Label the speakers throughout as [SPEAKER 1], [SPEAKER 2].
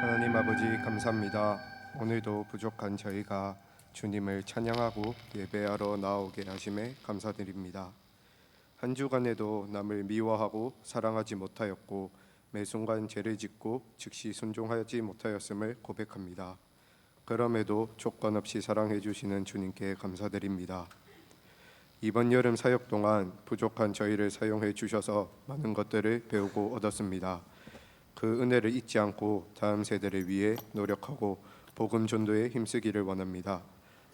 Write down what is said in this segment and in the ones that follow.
[SPEAKER 1] 하나님 아버지 감사합니다. 오늘도 부족한 저희가 주님을 찬양하고 예배하러 나오게 하심에 감사드립니다. 한 주간에도 남을 미워하고 사랑하지 못하였고 매 순간 죄를 짓고 즉시 순종하지 못하였음을 고백합니다. 그럼에도 조건 없이 사랑해 주시는 주님께 감사드립니다. 이번 여름 사역 동안 부족한 저희를 사용해 주셔서 많은 것들을 배우고 얻었습니다. 그 은혜를 잊지 않고 다음 세대를 위해 노력하고 복음 전도에 힘쓰기를 원합니다.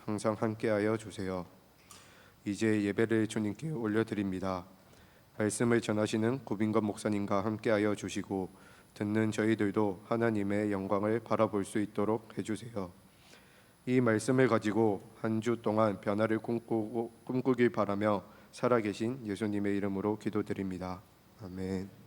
[SPEAKER 1] 항상 함께하여 주세요. 이제 예배를 주님께 올려드립니다. 말씀을 전하시는 고빈건 목사님과 함께하여 주시고 듣는 저희들도 하나님의 영광을 바라볼 수 있도록 해주세요. 이 말씀을 가지고 한 주 동안 변화를 꿈꾸길 바라며 살아계신 예수님의 이름으로 기도드립니다. 아멘.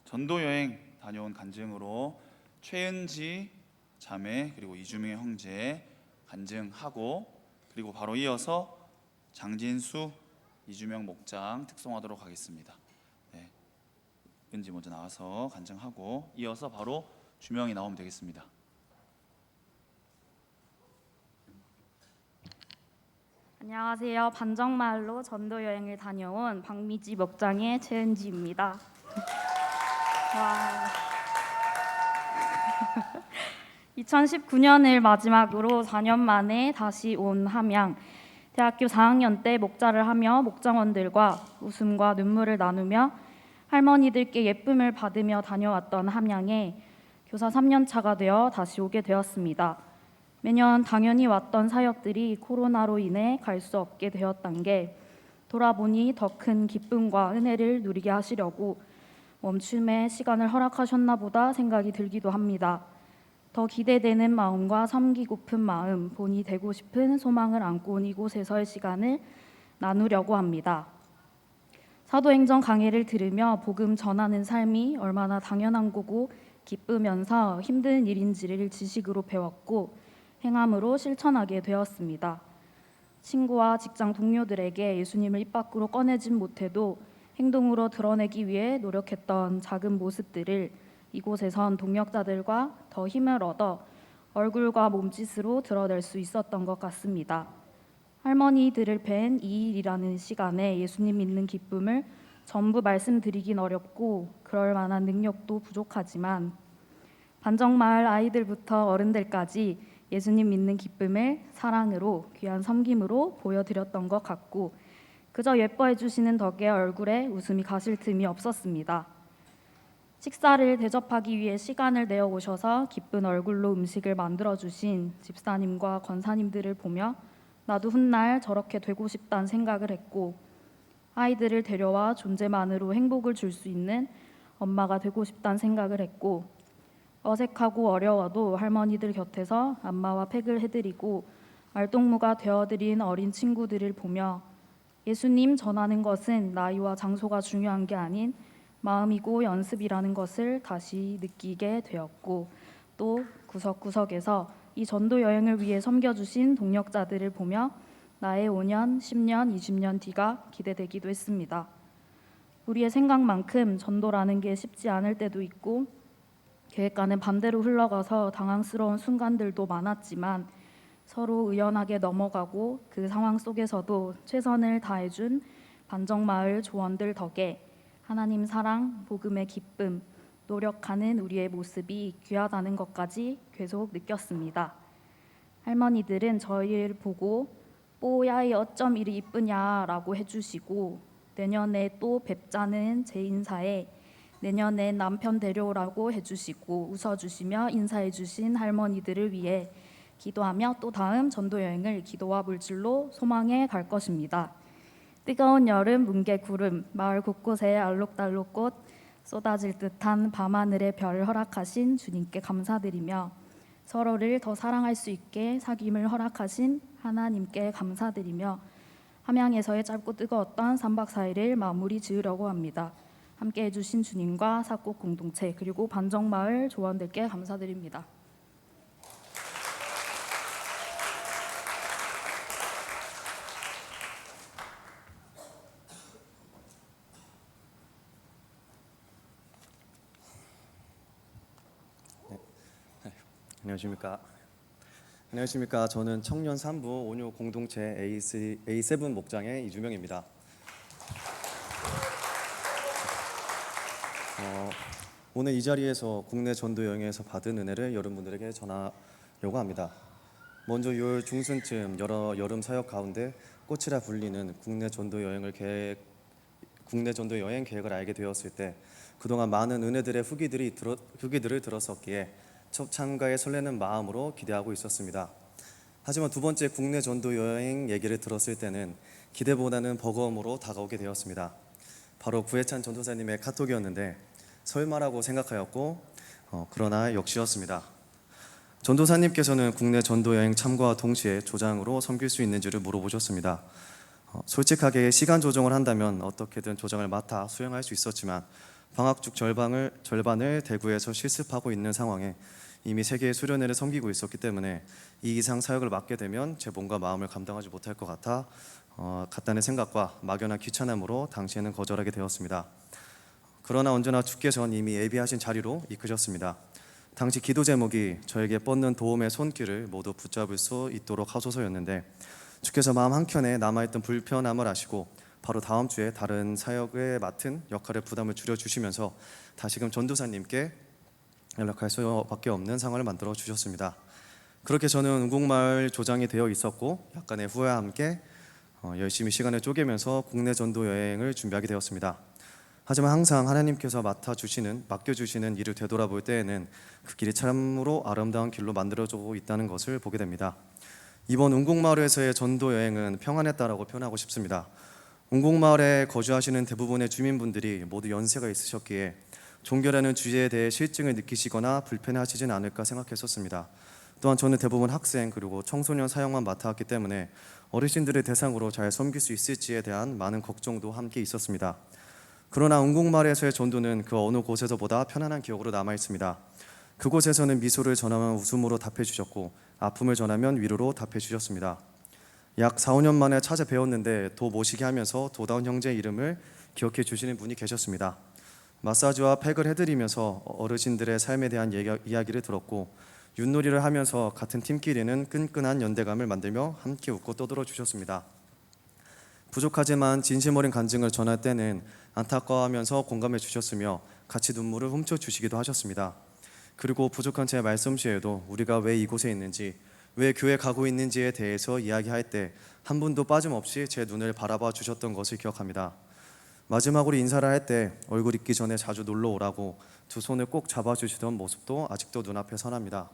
[SPEAKER 2] 전도 여행 다녀온 간증으로 최은지 자매 그리고 이주명 형제 간증하고, 그리고 바로 이어서 장진수 이주명 목장 특송하도록 하겠습니다. 은지 먼저 나와서 간증하고 이어서 바로 주명이 나오면 되겠습니다.
[SPEAKER 3] 안녕하세요. 반정마을로 전도 여행을 다녀온 박미지 목장의 최은지입니다. 2019년을 마지막으로 4년 만에 다시 온 함양. 대학교 4학년 때 목자를 하며 목장원들과 웃음과 눈물을 나누며 할머니들께 예쁨을 받으며 다녀왔던 함양에 교사 3년 차가 되어 다시 오게 되었습니다. 매년 당연히 왔던 사역들이 코로나로 인해 갈 수 없게 되었던 게 돌아보니 더 큰 기쁨과 은혜를 누리게 하시려고 멈춤의 시간을 허락하셨나 보다 생각이 들기도 합니다. 더 기대되는 마음과 섬기고픈 마음, 본이 되고 싶은 소망을 안고 온 이곳에서의 시간을 나누려고 합니다. 사도행전 강해를 들으며 복음 전하는 삶이 얼마나 당연한 거고 기쁘면서 힘든 일인지를 지식으로 배웠고 행함으로 실천하게 되었습니다. 친구와 직장 동료들에게 예수님을 입 밖으로 꺼내진 못해도 행동으로 드러내기 위해 노력했던 작은 모습들을 이곳에선 동역자들과 더 힘을 얻어 얼굴과 몸짓으로 드러낼 수 있었던 것 같습니다. 할머니들을 뵌 이 일이라는 시간에 예수님 믿는 기쁨을 전부 말씀드리긴 어렵고 그럴 만한 능력도 부족하지만 반정마을 아이들부터 어른들까지 예수님 믿는 기쁨을 사랑으로 귀한 섬김으로 보여드렸던 것 같고 그저 예뻐해 주시는 덕에 얼굴에 웃음이 가실 틈이 없었습니다. 식사를 대접하기 위해 시간을 내어 오셔서 기쁜 얼굴로 음식을 만들어 주신 집사님과 권사님들을 보며 나도 훗날 저렇게 되고 싶다는 생각을 했고 아이들을 데려와 존재만으로 행복을 줄 수 있는 엄마가 되고 싶다는 생각을 했고 어색하고 어려워도 할머니들 곁에서 안마와 팩을 해드리고 말동무가 되어드린 어린 친구들을 보며 예수님 전하는 것은 나이와 장소가 중요한 게 아닌 마음이고 연습이라는 것을 다시 느끼게 되었고 또 구석구석에서 이 전도 여행을 위해 섬겨주신 동역자들을 보며 나의 5년, 10년, 20년 뒤가 기대되기도 했습니다. 우리의 생각만큼 전도라는 게 쉽지 않을 때도 있고 계획과는 반대로 흘러가서 당황스러운 순간들도 많았지만 서로 의연하게 넘어가고 그 상황 속에서도 최선을 다해준 반정마을 조원들 덕에 하나님 사랑, 복음의 기쁨, 노력하는 우리의 모습이 귀하다는 것까지 계속 느꼈습니다. 할머니들은 저희를 보고 뽀야이 어쩜 이리 이쁘냐라고 해주시고 내년에 또 뵙자는 제 인사에 내년엔 남편 데려오라고 해주시고 웃어주시며 인사해주신 할머니들을 위해 기도하며 또 다음 전도 여행을 기도와 물질로 소망해 갈 것입니다. 뜨거운 여름 뭉게 구름, 마을 곳곳에 알록달록 꽃 쏟아질 듯한 밤하늘의 별 허락하신 주님께 감사드리며 서로를 더 사랑할 수 있게 사귐을 허락하신 하나님께 감사드리며 함양에서의 짧고 뜨거웠던 3박 4일을 마무리 지으려고 합니다. 함께 해주신 주님과 사꽃 공동체 그리고 반정마을 조원들께 감사드립니다.
[SPEAKER 4] 안녕하십니까. 안녕하십니까. 저는 청년 3부 온유 공동체 A7 목장의 이주명입니다. 오늘 이 자리에서 국내 전도 여행에서 받은 은혜를 여러분들에게 전하려고 합니다. 먼저 6월 중순쯤 여러 여름 사역 가운데 꽃이라 불리는 국내 전도 여행 계획을 알게 되었을 때 그동안 많은 은혜들의 후기들을 들었었기에 첫 참가에 설레는 마음으로 기대하고 있었습니다. 하지만 두 번째 국내 전도 여행 얘기를 들었을 때는 기대보다는 버거움으로 다가오게 되었습니다. 바로 구혜찬 전도사님의 카톡이었는데 설마라고 생각하였고 그러나 역시였습니다. 전도사님께서는 국내 전도 여행 참가와 동시에 조장으로 섬길 수 있는지를 물어보셨습니다. 솔직하게 시간 조정을 한다면 어떻게든 조장을 맡아 수행할 수 있었지만 방학 중 절반을 대구에서 실습하고 있는 상황에 이미 세계의 수련회를 섬기고 있었기 때문에 이 이상 사역을 맡게 되면 제 몸과 마음을 감당하지 못할 것 같다는 생각과 막연한 귀찮음으로 당시에는 거절하게 되었습니다. 그러나 언제나 주께서는 이미 예비하신 자리로 이끄셨습니다. 당시 기도 제목이 저에게 뻗는 도움의 손길을 모두 붙잡을 수 있도록 하소서였는데 주께서 마음 한켠에 남아있던 불편함을 아시고 바로 다음 주에 다른 사역에 맡은 역할의 부담을 줄여주시면서 다시금 전도사님께 연락할 수밖에 없는 상황을 만들어 주셨습니다. 그렇게 저는 운곡마을 조장이 되어 있었고 약간의 후회와 함께 열심히 시간을 쪼개면서 국내 전도 여행을 준비하게 되었습니다. 하지만 항상 하나님께서 맡겨주시는 일을 되돌아볼 때에는 그 길이 참으로 아름다운 길로 만들어지고 있다는 것을 보게 됩니다. 이번 운곡마을에서의 전도 여행은 평안했다라고 표현하고 싶습니다. 운곡마을에 거주하시는 대부분의 주민분들이 모두 연세가 있으셨기에 종교라는 주제에 대해 실증을 느끼시거나 불편해하시진 않을까 생각했었습니다. 또한 저는 대부분 학생 그리고 청소년 사역만 맡아왔기 때문에 어르신들을 대상으로 잘 섬길 수 있을지에 대한 많은 걱정도 함께 있었습니다. 그러나 운곡마을에서의 전도는 그 어느 곳에서보다 편안한 기억으로 남아있습니다. 그곳에서는 미소를 전하면 웃음으로 답해주셨고 아픔을 전하면 위로로 답해주셨습니다. 약 4, 5년 만에 찾아뵈었는데 도 모시게 하면서 도다운 형제의 이름을 기억해 주시는 분이 계셨습니다. 마사지와 팩을 해드리면서 어르신들의 삶에 대한 이야기를 들었고 윷놀이를 하면서 같은 팀끼리는 끈끈한 연대감을 만들며 함께 웃고 떠들어 주셨습니다. 부족하지만 진심 어린 간증을 전할 때는 안타까워하면서 공감해 주셨으며 같이 눈물을 훔쳐 주시기도 하셨습니다. 그리고 부족한 제 말씀 시에도 우리가 왜 이곳에 있는지 왜 교회 가고 있는지에 대해서 이야기할 때 한 분도 빠짐없이 제 눈을 바라봐 주셨던 것을 기억합니다. 마지막으로 인사를 할 때 얼굴 잊기 전에 자주 놀러 오라고 두 손을 꼭 잡아주시던 모습도 아직도 눈앞에 선합니다.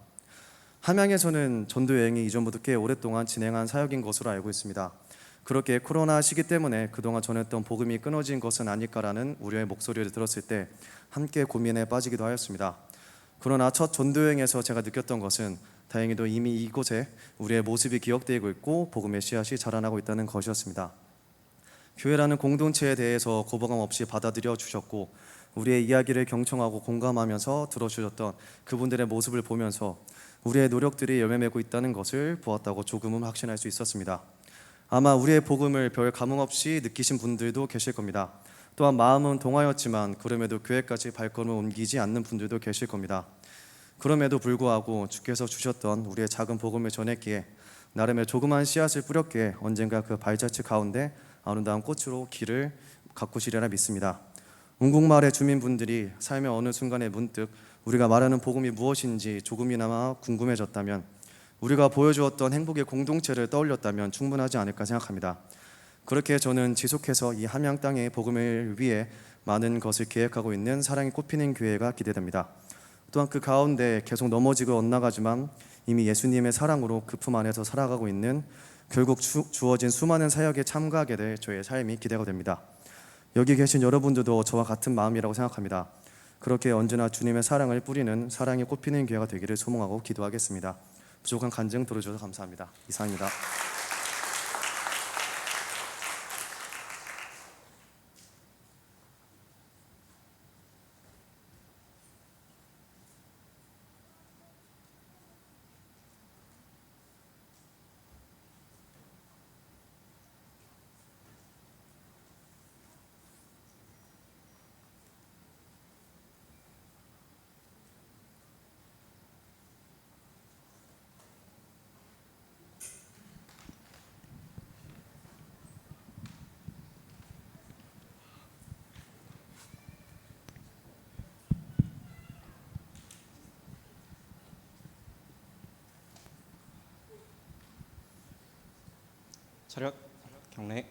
[SPEAKER 4] 함양에서는 전도 여행이 이전부터 꽤 오랫동안 진행한 사역인 것으로 알고 있습니다. 그렇게 코로나 시기 때문에 그동안 전했던 복음이 끊어진 것은 아닐까라는 우려의 목소리를 들었을 때 함께 고민에 빠지기도 하였습니다. 그러나 첫 전도 여행에서 제가 느꼈던 것은 다행히도 이미 이곳에 우리의 모습이 기억되고 있고 복음의 씨앗이 자라나고 있다는 것이었습니다. 교회라는 공동체에 대해서 거부감 없이 받아들여 주셨고 우리의 이야기를 경청하고 공감하면서 들어주셨던 그분들의 모습을 보면서 우리의 노력들이 열매 맺고 있다는 것을 보았다고 조금은 확신할 수 있었습니다. 아마 우리의 복음을 별 감흥 없이 느끼신 분들도 계실 겁니다. 또한 마음은 동하였지만 그럼에도 교회까지 발걸음을 옮기지 않는 분들도 계실 겁니다. 그럼에도 불구하고 주께서 주셨던 우리의 작은 복음을 전했기에, 나름의 조그만 씨앗을 뿌렸기에 언젠가 그 발자취 가운데 아름다운 꽃으로 길을 가꾸시리라 믿습니다. 운국마을의 주민분들이 삶의 어느 순간에 문득 우리가 말하는 복음이 무엇인지 조금이나마 궁금해졌다면, 우리가 보여주었던 행복의 공동체를 떠올렸다면 충분하지 않을까 생각합니다. 그렇게 저는 지속해서 이 함양 땅의 복음을 위해 많은 것을 계획하고 있는 사랑이 꽃피는 교회가 기대됩니다. 또한 그 가운데 계속 넘어지고 엇나가지만 이미 예수님의 사랑으로 그 품 안에서 살아가고 있는, 결국 주어진 수많은 사역에 참가하게 될 저의 삶이 기대가 됩니다. 여기 계신 여러분들도 저와 같은 마음이라고 생각합니다. 그렇게 언제나 주님의 사랑을 뿌리는 사랑이 꽃피는 교회가 되기를 소망하고 기도하겠습니다. 부족한 간증 들어주셔서 감사합니다. 이상입니다.
[SPEAKER 5] 차렷 경례.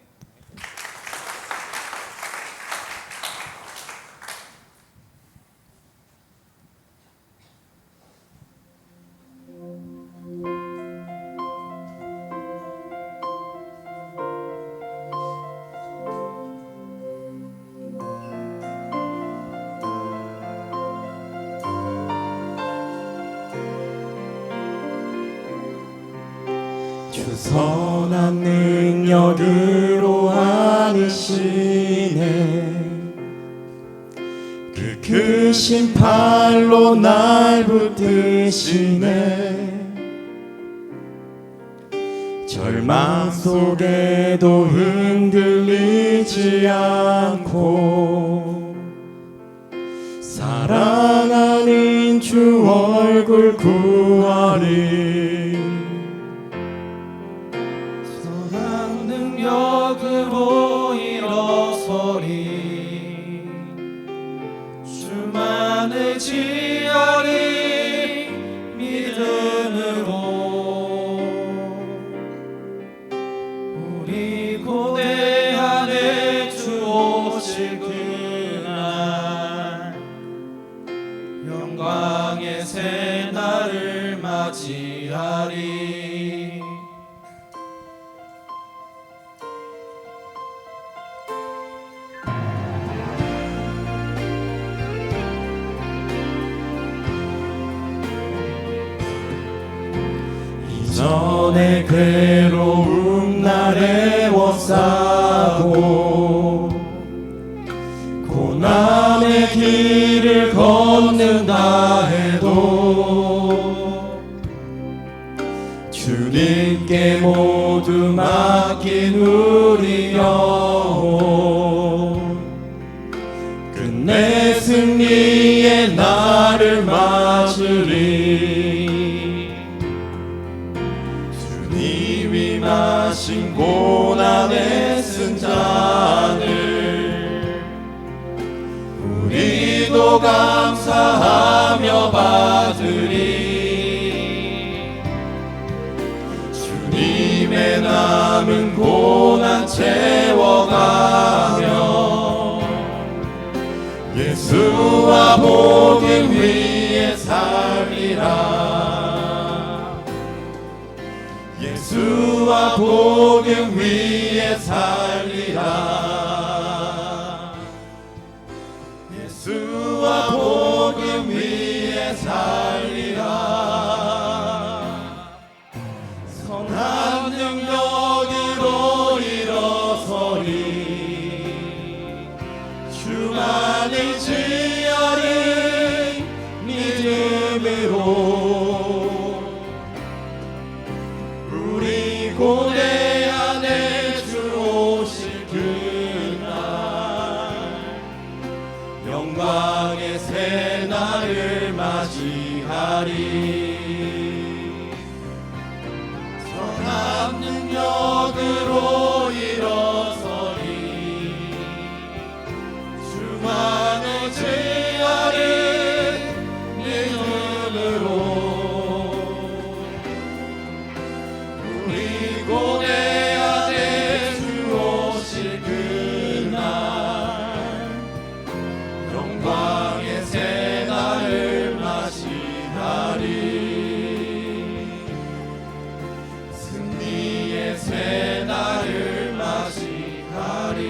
[SPEAKER 6] 주 선한 능력으로 안으시네. 그 크신 팔로 날 붙드시네. 절망 속에도 흔들리지 않고 사랑하는 주 얼굴 구하리. 능력으로 일어서리. 주만을 지어리. 믿음으로 우리 고대 안에 주 오실 그날 영광의 새 날을 맞이하리. 전에 괴로움 날에 워싸고 고난의 길을 걷는다 해도 주님께 모두 맡긴 우리 영혼 끝내 승리의 날을 맞으리. 마신 고난의 승잔을 우리도 감사하며 받으리. 주님의 남은 고난 채워가며 예수와 복음 위에 살리라. 예수와 복음 위에 살리라. 예수와 복음 위에 살리라. 선한 능력으로 일어서리. 주만을 지어리. 믿음으로 고대 안에 마시나리 선한 능력으로 일어서리 주만을 제하리 믿음으로 그리고 내 안에 주 오실 그날 영광의 새날을 마시나리 승리의 새날을 마시나리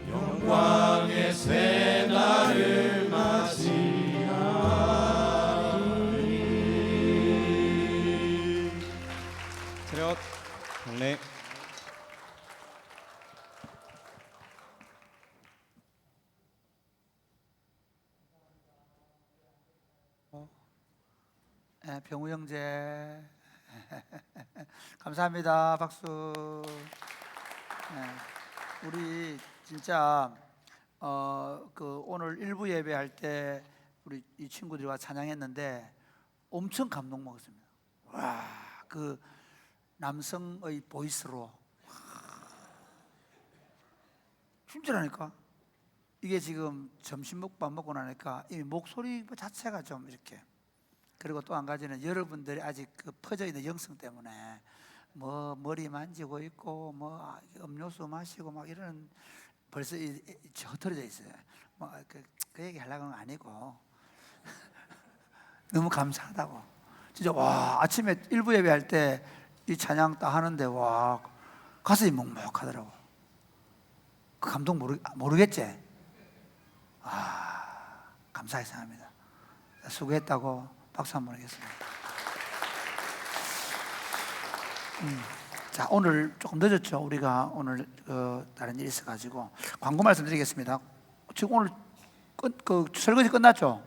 [SPEAKER 6] 영광의 새날을 마시나리.
[SPEAKER 5] 차렷. 경례.
[SPEAKER 7] 병우 형제 감사합니다. 박수. 우리 진짜 오늘 일부 예배할 때 우리 이 친구들과 찬양했는데 엄청 감동 먹었습니다. 와, 그 남성의 보이스로 진짜라니까. 이게 지금 점심 먹밥 먹고 나니까 이 목소리 자체가 좀 이렇게. 그리고 또 한 가지는 여러분들이 아직 그 퍼져 있는 영성 때문에 뭐 머리 만지고 있고 뭐 음료수 마시고 막 이런 벌써 흩어져 있어요. 그 얘기 하려고 하는 건 아니고 너무 감사하다고. 진짜 와, 아침에 일부 예배할 때 이 찬양 딱 하는데 와, 가슴이 먹먹하더라고. 그 감동 모르겠지? 감사히 생각합니다. 수고했다고 박수 한번 하겠습니다. 자, 오늘 조금 늦었죠. 우리가 오늘 다른 일이 있어가지고 광고 말씀드리겠습니다. 지금 오늘 설거지 끝났죠?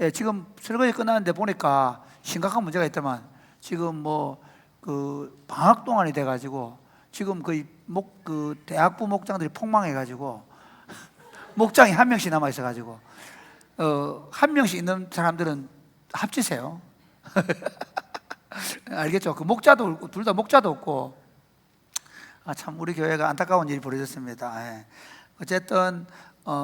[SPEAKER 7] 예, 지금 설거지 끝났는데 보니까 심각한 문제가 있더만 지금 방학 동안이 돼가지고 지금 거의 대학부 목장들이 폭망해가지고 목장이 한 명씩 남아 있어가지고 한 명씩 있는 사람들은 합치세요. 알겠죠? 그 목자도 없고 둘 다 목자도 없고 참 우리 교회가 안타까운 일이 벌어졌습니다. 예. 어쨌든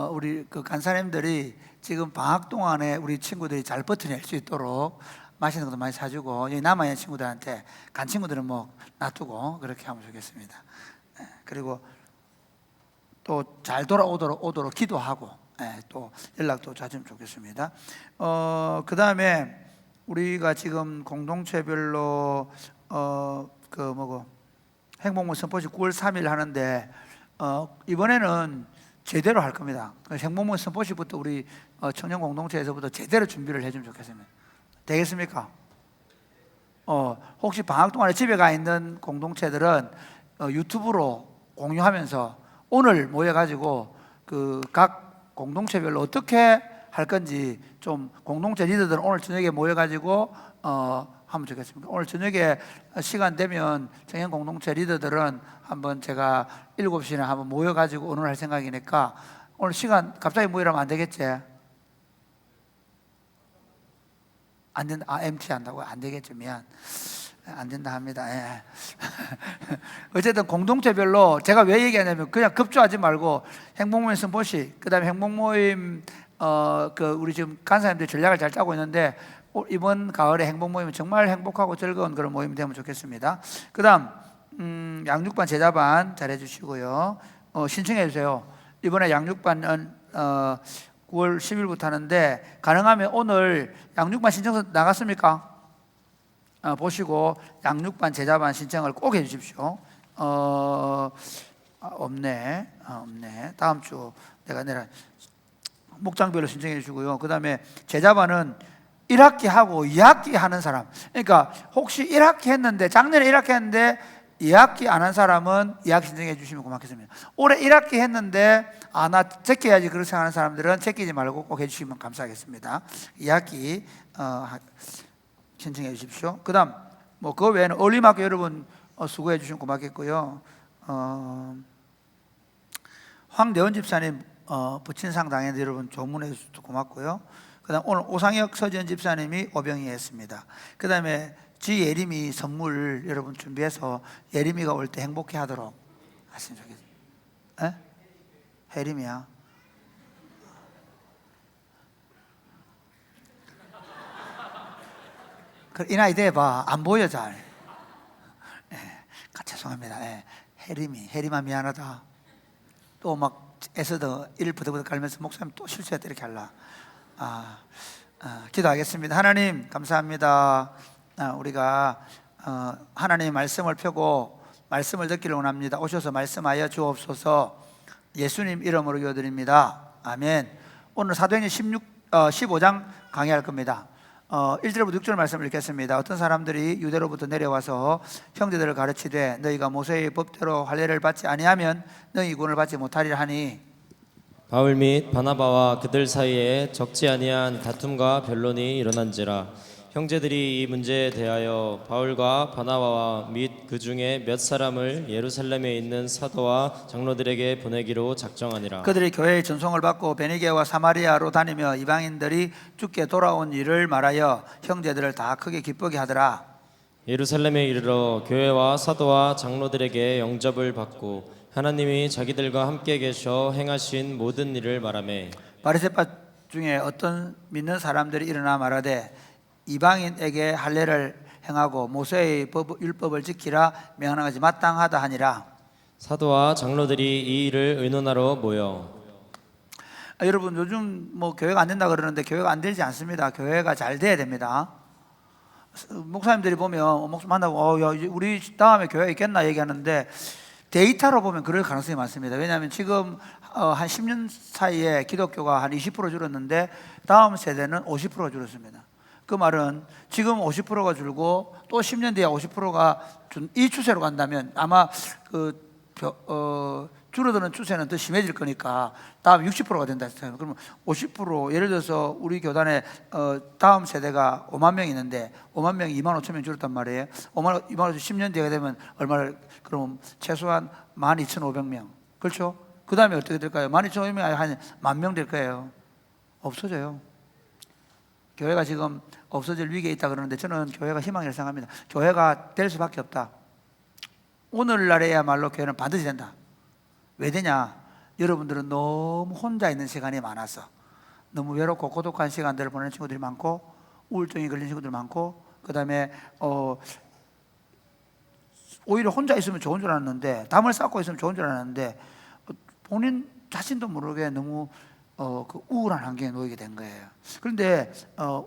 [SPEAKER 7] 우리 그 간사님들이 지금 방학 동안에 우리 친구들이 잘 버텨낼 수 있도록 맛있는 것도 많이 사주고 여기 남아있는 친구들한테 간 친구들은 뭐 놔두고 그렇게 하면 좋겠습니다. 예. 그리고 또 잘 돌아오도록 기도하고 또 연락도 자주 좋겠습니다. 그 다음에 우리가 지금 공동체별로 행복문 선포식 9월 3일 하는데 이번에는 제대로 할 겁니다. 행복문 선포식부터 우리 청년 공동체에서부터 제대로 준비를 해주면 좋겠습니다. 되겠습니까? 혹시 방학 동안에 집에 가 있는 공동체들은 유튜브로 공유하면서 오늘 모여가지고 각 공동체별로 어떻게 할 건지 좀 공동체 리더들은 오늘 저녁에 모여가지고 하면 좋겠습니다. 오늘 저녁에 시간 되면 청년 공동체 리더들은 한번 제가 7시에 한번 모여가지고 의논할 생각이니까 오늘 시간 갑자기 모이라면 안 되겠지? 안 된다. MT 한다고? 안 되겠죠. 미안. 안 된다 합니다. 예. 어쨌든 공동체별로 제가 왜 얘기하냐면 그냥 급조하지 말고 행복모임 선포식, 그 다음에 행복모임 우리 지금 간사님들이 전략을 잘 짜고 있는데 이번 가을에 행복모임은 정말 행복하고 즐거운 그런 모임이 되면 좋겠습니다. 그 다음 양육반 제자반 잘 해주시고요. 신청해 주세요. 이번에 양육반은 9월 10일부터 하는데 가능하면 오늘 양육반 신청서 나갔습니까? 보시고 양육반 제자반 신청을 꼭 해주십시오. 없네. 다음 주 내가 목장별로 신청해 주시고요. 그 다음에 제자반은 1학기 하고 2학기 하는 사람, 그러니까 혹시 1학기 했는데 작년에 1학기 했는데 2학기 안 한 사람은 2학기 신청해 주시면 고맙겠습니다. 올해 1학기 했는데 나 제껴야지 그렇게 생각하는 사람들은 제끼지 말고 꼭 해주시면 감사하겠습니다. 2학기 신청해 주십시오. 그 다음 그 외에는 어린이학교 여러분 수고해 주시면 고맙겠고요. 황대원 집사님 부친상 당했는데 여러분 조문해 주셔서 고맙고요. 그다음 오늘 오상혁 서지현 집사님이 오병이 했습니다. 그다음에 지 예림이 선물 여러분 준비해서 예림이가 올 때 행복해 하도록 하시면 좋겠어요. 에? 예림이야. 이 나이 돼봐 안 보여 잘. 예, 죄송합니다. 예, 혜림아 미안하다. 또 막 애써도 일 부득부득 갈면서 목사님 또 실수했다 이렇게 할라. 기도하겠습니다. 하나님 감사합니다. 우리가 하나님의 말씀을 펴고 말씀을 듣기를 원합니다. 오셔서 말씀하여 주옵소서. 예수님 이름으로 기도드립니다. 아멘. 오늘 사도행전 15장 강의할 겁니다. 1절부터 6절 말씀을 읽겠습니다. 어떤 사람들이 유대로부터 내려와서 형제들을 가르치되 너희가 모세의 법대로 할례를 받지 아니하면 너희 구원을 받지 못하리라 하니
[SPEAKER 8] 바울 및 바나바와 그들 사이에 적지 아니한 다툼과 변론이 일어난지라 형제들이 이 문제에 대하여 바울과 바나바와 및 그 중에 몇 사람을 예루살렘에 있는 사도와 장로들에게 보내기로 작정하니라.
[SPEAKER 7] 그들이 교회의 전송을 받고 베니게와 사마리아로 다니며 이방인들이 주께 돌아온 일을 말하여 형제들을 다 크게 기쁘게 하더라.
[SPEAKER 8] 예루살렘에 이르러 교회와 사도와 장로들에게 영접을 받고 하나님이 자기들과 함께 계셔 행하신 모든 일을 말하매
[SPEAKER 7] 바리새파 중에 어떤 믿는 사람들이 일어나 말하되 이방인에게 할례를 행하고 모세의 율법을 지키라 명하지 마땅하다 하니라.
[SPEAKER 8] 사도와 장로들이 이 일을 의논하러 모여
[SPEAKER 7] 여러분 요즘 뭐 교회가 안 된다 그러는데 교회가 안 되지 않습니다. 교회가 잘 돼야 됩니다. 목사님들이 보면 목사 만나고 야, 우리 다음에 교회 있겠나 얘기하는데 데이터로 보면 그럴 가능성이 많습니다. 왜냐하면 지금 한 10년 사이에 기독교가 한 20% 줄었는데 다음 세대는 50% 줄었습니다. 그 말은 지금 50%가 줄고 또 10년 뒤에 50%가 이 추세로 간다면 아마 줄어드는 추세는 더 심해질 거니까 다음 60%가 된다 했어요. 그러면 50% 예를 들어서 우리 교단에 다음 세대가 5만 명이 있는데 5만 명이 2만 5천 명 줄었단 말이에요. 2만 5천 10년 뒤가 되면 얼마를 그럼 최소한 12,500명. 그렇죠? 그 다음에 어떻게 될까요? 12,500명이 한 10,000명 될 거예요. 없어져요. 교회가 지금 없어질 위기에 있다 그러는데 저는 교회가 희망이라고 생각합니다. 교회가 될 수밖에 없다. 오늘날에야말로 교회는 반드시 된다. 왜 되냐? 여러분들은 너무 혼자 있는 시간이 많아서 너무 외롭고 고독한 시간들을 보내는 친구들이 많고 우울증이 걸린 친구들 많고 그 다음에 오히려 혼자 있으면 좋은 줄 알았는데 담을 쌓고 있으면 좋은 줄 알았는데 본인 자신도 모르게 너무 그 우울한 환경에 놓이게 된 거예요. 그런데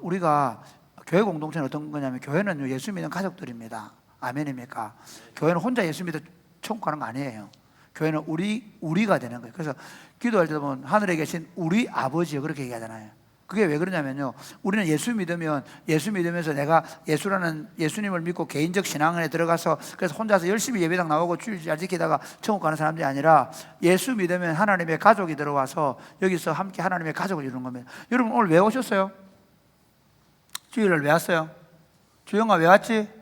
[SPEAKER 7] 우리가 교회 공동체는 어떤 거냐면 교회는 예수 믿는 가족들입니다. 아멘입니까? 교회는 혼자 예수 믿어 천국 가는 거 아니에요. 교회는 우리가 되는 거예요. 그래서 기도할 때 보면 하늘에 계신 우리 아버지요 그렇게 얘기하잖아요. 그게 왜 그러냐면요. 우리는 예수 믿으면서 내가 예수님을 믿고 개인적 신앙에 들어가서 그래서 혼자서 열심히 예배당 나오고 주일 잘 지키다가 천국 가는 사람들이 아니라 예수 믿으면 하나님의 가족이 들어와서 여기서 함께 하나님의 가족을 이루는 겁니다. 여러분 오늘 왜 오셨어요? 주일날 왜 왔어요? 주영아 왜 왔지?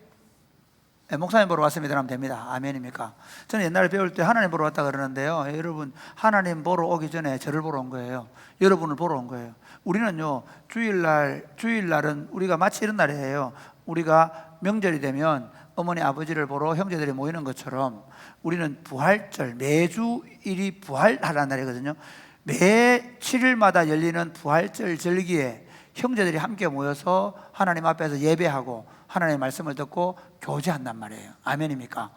[SPEAKER 7] 네, 목사님 보러 왔습니다. 하면 됩니다. 아멘입니까? 저는 옛날에 배울 때 하나님 보러 왔다 그러는데요. 여러분 하나님 보러 오기 전에 저를 보러 온 거예요. 여러분을 보러 온 거예요. 우리는요 주일날은 우리가 마치 이런 날이에요. 우리가 명절이 되면 어머니 아버지를 보러 형제들이 모이는 것처럼 우리는 부활절 매주일이 부활하라는 날이거든요. 매 7일마다 열리는 부활절 절기에 형제들이 함께 모여서 하나님 앞에서 예배하고 하나님의 말씀을 듣고 교제한단 말이에요. 아멘입니까?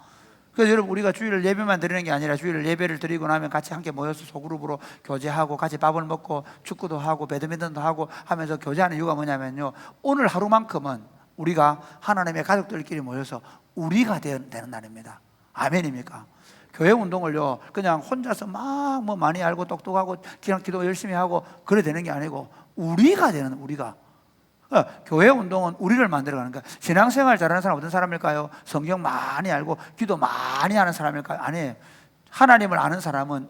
[SPEAKER 7] 그래서 여러분 우리가 주일을 예배만 드리는 게 아니라 주일을 예배를 드리고 나면 같이 함께 모여서 소그룹으로 교제하고 같이 밥을 먹고 축구도 하고 배드민턴도 하고 하면서 교제하는 이유가 뭐냐면요. 오늘 하루만큼은 우리가 하나님의 가족들끼리 모여서 우리가 되는 날입니다. 아멘입니까? 교회 운동을요 그냥 혼자서 막 뭐 많이 알고 똑똑하고 그냥 기도 열심히 하고 그래 되는 게 아니고 우리가 되는 우리가 교회 운동은 우리를 만들어가는 거야. 신앙생활 잘하는 사람 어떤 사람일까요? 성경 많이 알고 기도 많이 하는 사람일까요? 아니에요. 하나님을 아는 사람은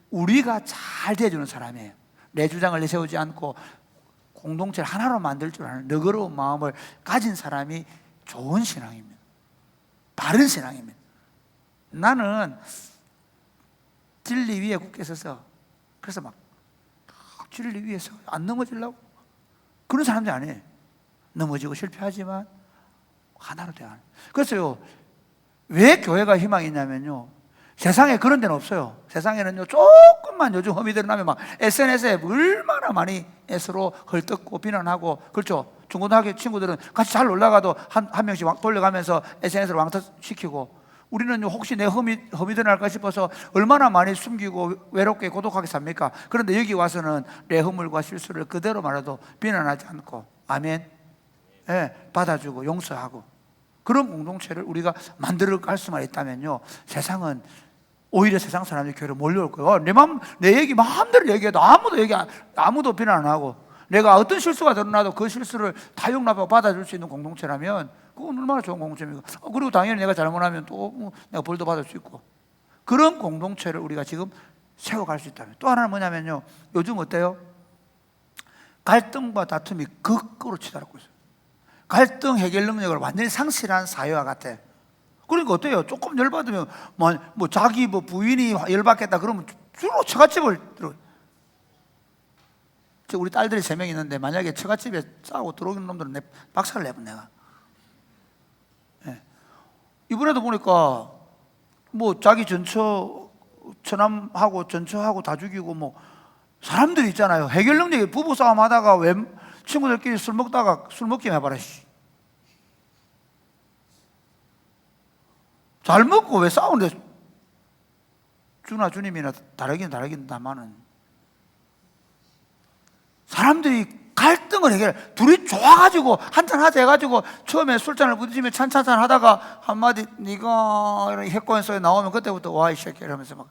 [SPEAKER 7] 우리가 잘 돼주는 사람이에요. 내 주장을 내세우지 않고 공동체를 하나로 만들 줄 아는 너그러운 마음을 가진 사람이 좋은 신앙입니다. 바른 신앙입니다. 나는 진리 위에 굳게 서서 그래서 막 진리 위에서 안 넘어지려고 그런 사람들이 아니에요. 넘어지고 실패하지만 하나로 돼야. 그래서요, 왜 교회가 희망이 있냐면요, 세상에 그런 데는 없어요. 세상에는요, 조금만 요즘 험이 드러나면 막 SNS에 얼마나 많이 서로 헐뜯고 비난하고, 그렇죠? 중고등학교 친구들은 같이 잘 놀다가도 한 명씩 돌려가면서 SNS를 왕따시키고, 우리는 혹시 내 험이 드러날까 싶어서 얼마나 많이 숨기고 외롭게 고독하게 삽니까? 그런데 여기 와서는 내 허물과 실수를 그대로 말해도 비난하지 않고, 아멘, 예, 받아주고 용서하고, 그런 공동체를 우리가 만들어 갈 수만 있다면요, 세상은 오히려 세상 사람들이 교회로 몰려올 거예요. 내 얘기 마음대로 얘기해도 아무도 비난 안 하고, 내가 어떤 실수가 드러나도 그 실수를 다 용납하고 받아줄 수 있는 공동체라면 그건 얼마나 좋은 공동체입니까? 그리고 당연히 내가 잘못하면 또 내가 벌도 받을 수 있고, 그런 공동체를 우리가 지금 세워갈 수 있다면. 또 하나는 뭐냐면요, 요즘 어때요? 갈등과 다툼이 극으로 치달았고 있어요. 갈등 해결 능력을 완전히 상실한 사회와 같아. 그러니까 어때요? 조금 열받으면 자기 부인이 열받겠다 그러면 주로 처갓집을 들어. 우리 딸들이 3명 있는데 만약에 처갓집에 싸우고 들어오는 놈들은 내 박살을 내본 내가. 예. 이번에도 보니까 자기 처남하고 전처하고 다 죽이고 사람들이 있잖아요. 해결 능력이 부부 싸움 하다가 친구들끼리 술 먹다가 술 먹기 해봐라. 잘 먹고 왜 싸우는데, 주나 주님이나 다르긴 다만은 사람들이 갈등을 해결해. 둘이 좋아가지고 한잔 하자 해가지고 처음에 술잔을 부딪히며 찬찬찬 하다가 한마디 네가 이런 해코한 소리 나오면 그때부터 와 이 새끼 이러면서 막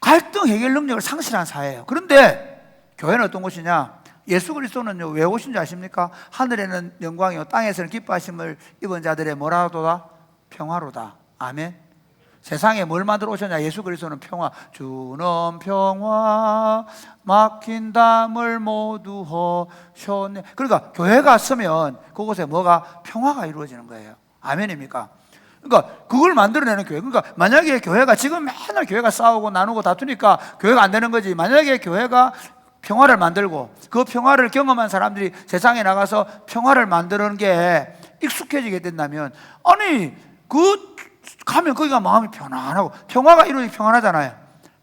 [SPEAKER 7] 갈등 해결 능력을 상실한 사회예요. 그런데 교회는 어떤 곳이냐? 예수 그리스도는요, 왜 오신 줄 아십니까? 하늘에는 영광이요 땅에서는 기뻐하심을 입은 자들의 뭐라도다? 평화로다. 아멘. 세상에 뭘 만들어 오셨냐? 예수 그리스도는 평화. 주는 평화 막힌 담을 모두 허셨네. 그러니까 교회가 서면 그곳에 뭐가 평화가 이루어지는 거예요. 아멘입니까? 그러니까 그걸 만들어내는 교회. 그러니까 만약에 교회가 지금 맨날 교회가 싸우고 나누고 다투니까 교회가 안 되는 거지. 만약에 교회가 평화를 만들고 그 평화를 경험한 사람들이 세상에 나가서 평화를 만드는 게 익숙해지게 된다면, 아니 가면 거기가 마음이 편안하고, 평화가 이루어지면 평안하잖아요.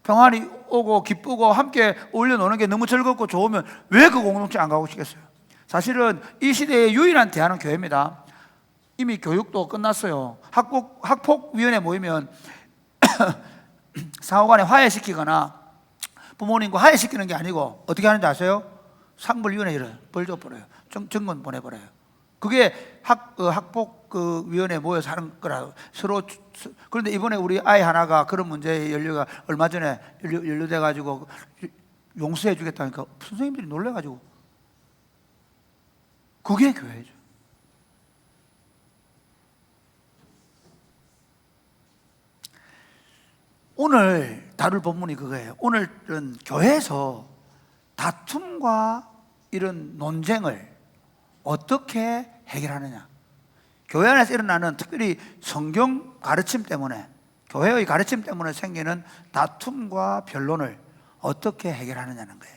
[SPEAKER 7] 평안이 오고 기쁘고 함께 어울려 노는 게 너무 즐겁고 좋으면 왜 그 공동체 안 가고 싶겠어요? 사실은 이 시대의 유일한 대안은 교회입니다. 이미 교육도 끝났어요. 학폭위원회 모이면 상호간에 화해시키거나 부모님과 화해시키는 게 아니고 어떻게 하는지 아세요? 상불위원회를 벌 줘버려요. 증권 보내버려요. 그게 학폭위원회 모여서 하는 거라. 그런데 이번에 우리 아이 하나가 그런 문제에 연루가 얼마 전에 연루돼가지고 용서해 주겠다니까 선생님들이 놀래가지고. 그게 교회죠. 오늘 다룰 본문이 그거예요. 오늘은 교회에서 다툼과 이런 논쟁을 어떻게 해결하느냐. 교회 안에서 일어나는 특별히 성경 가르침 때문에, 교회의 가르침 때문에 생기는 다툼과 변론을 어떻게 해결하느냐는 거예요.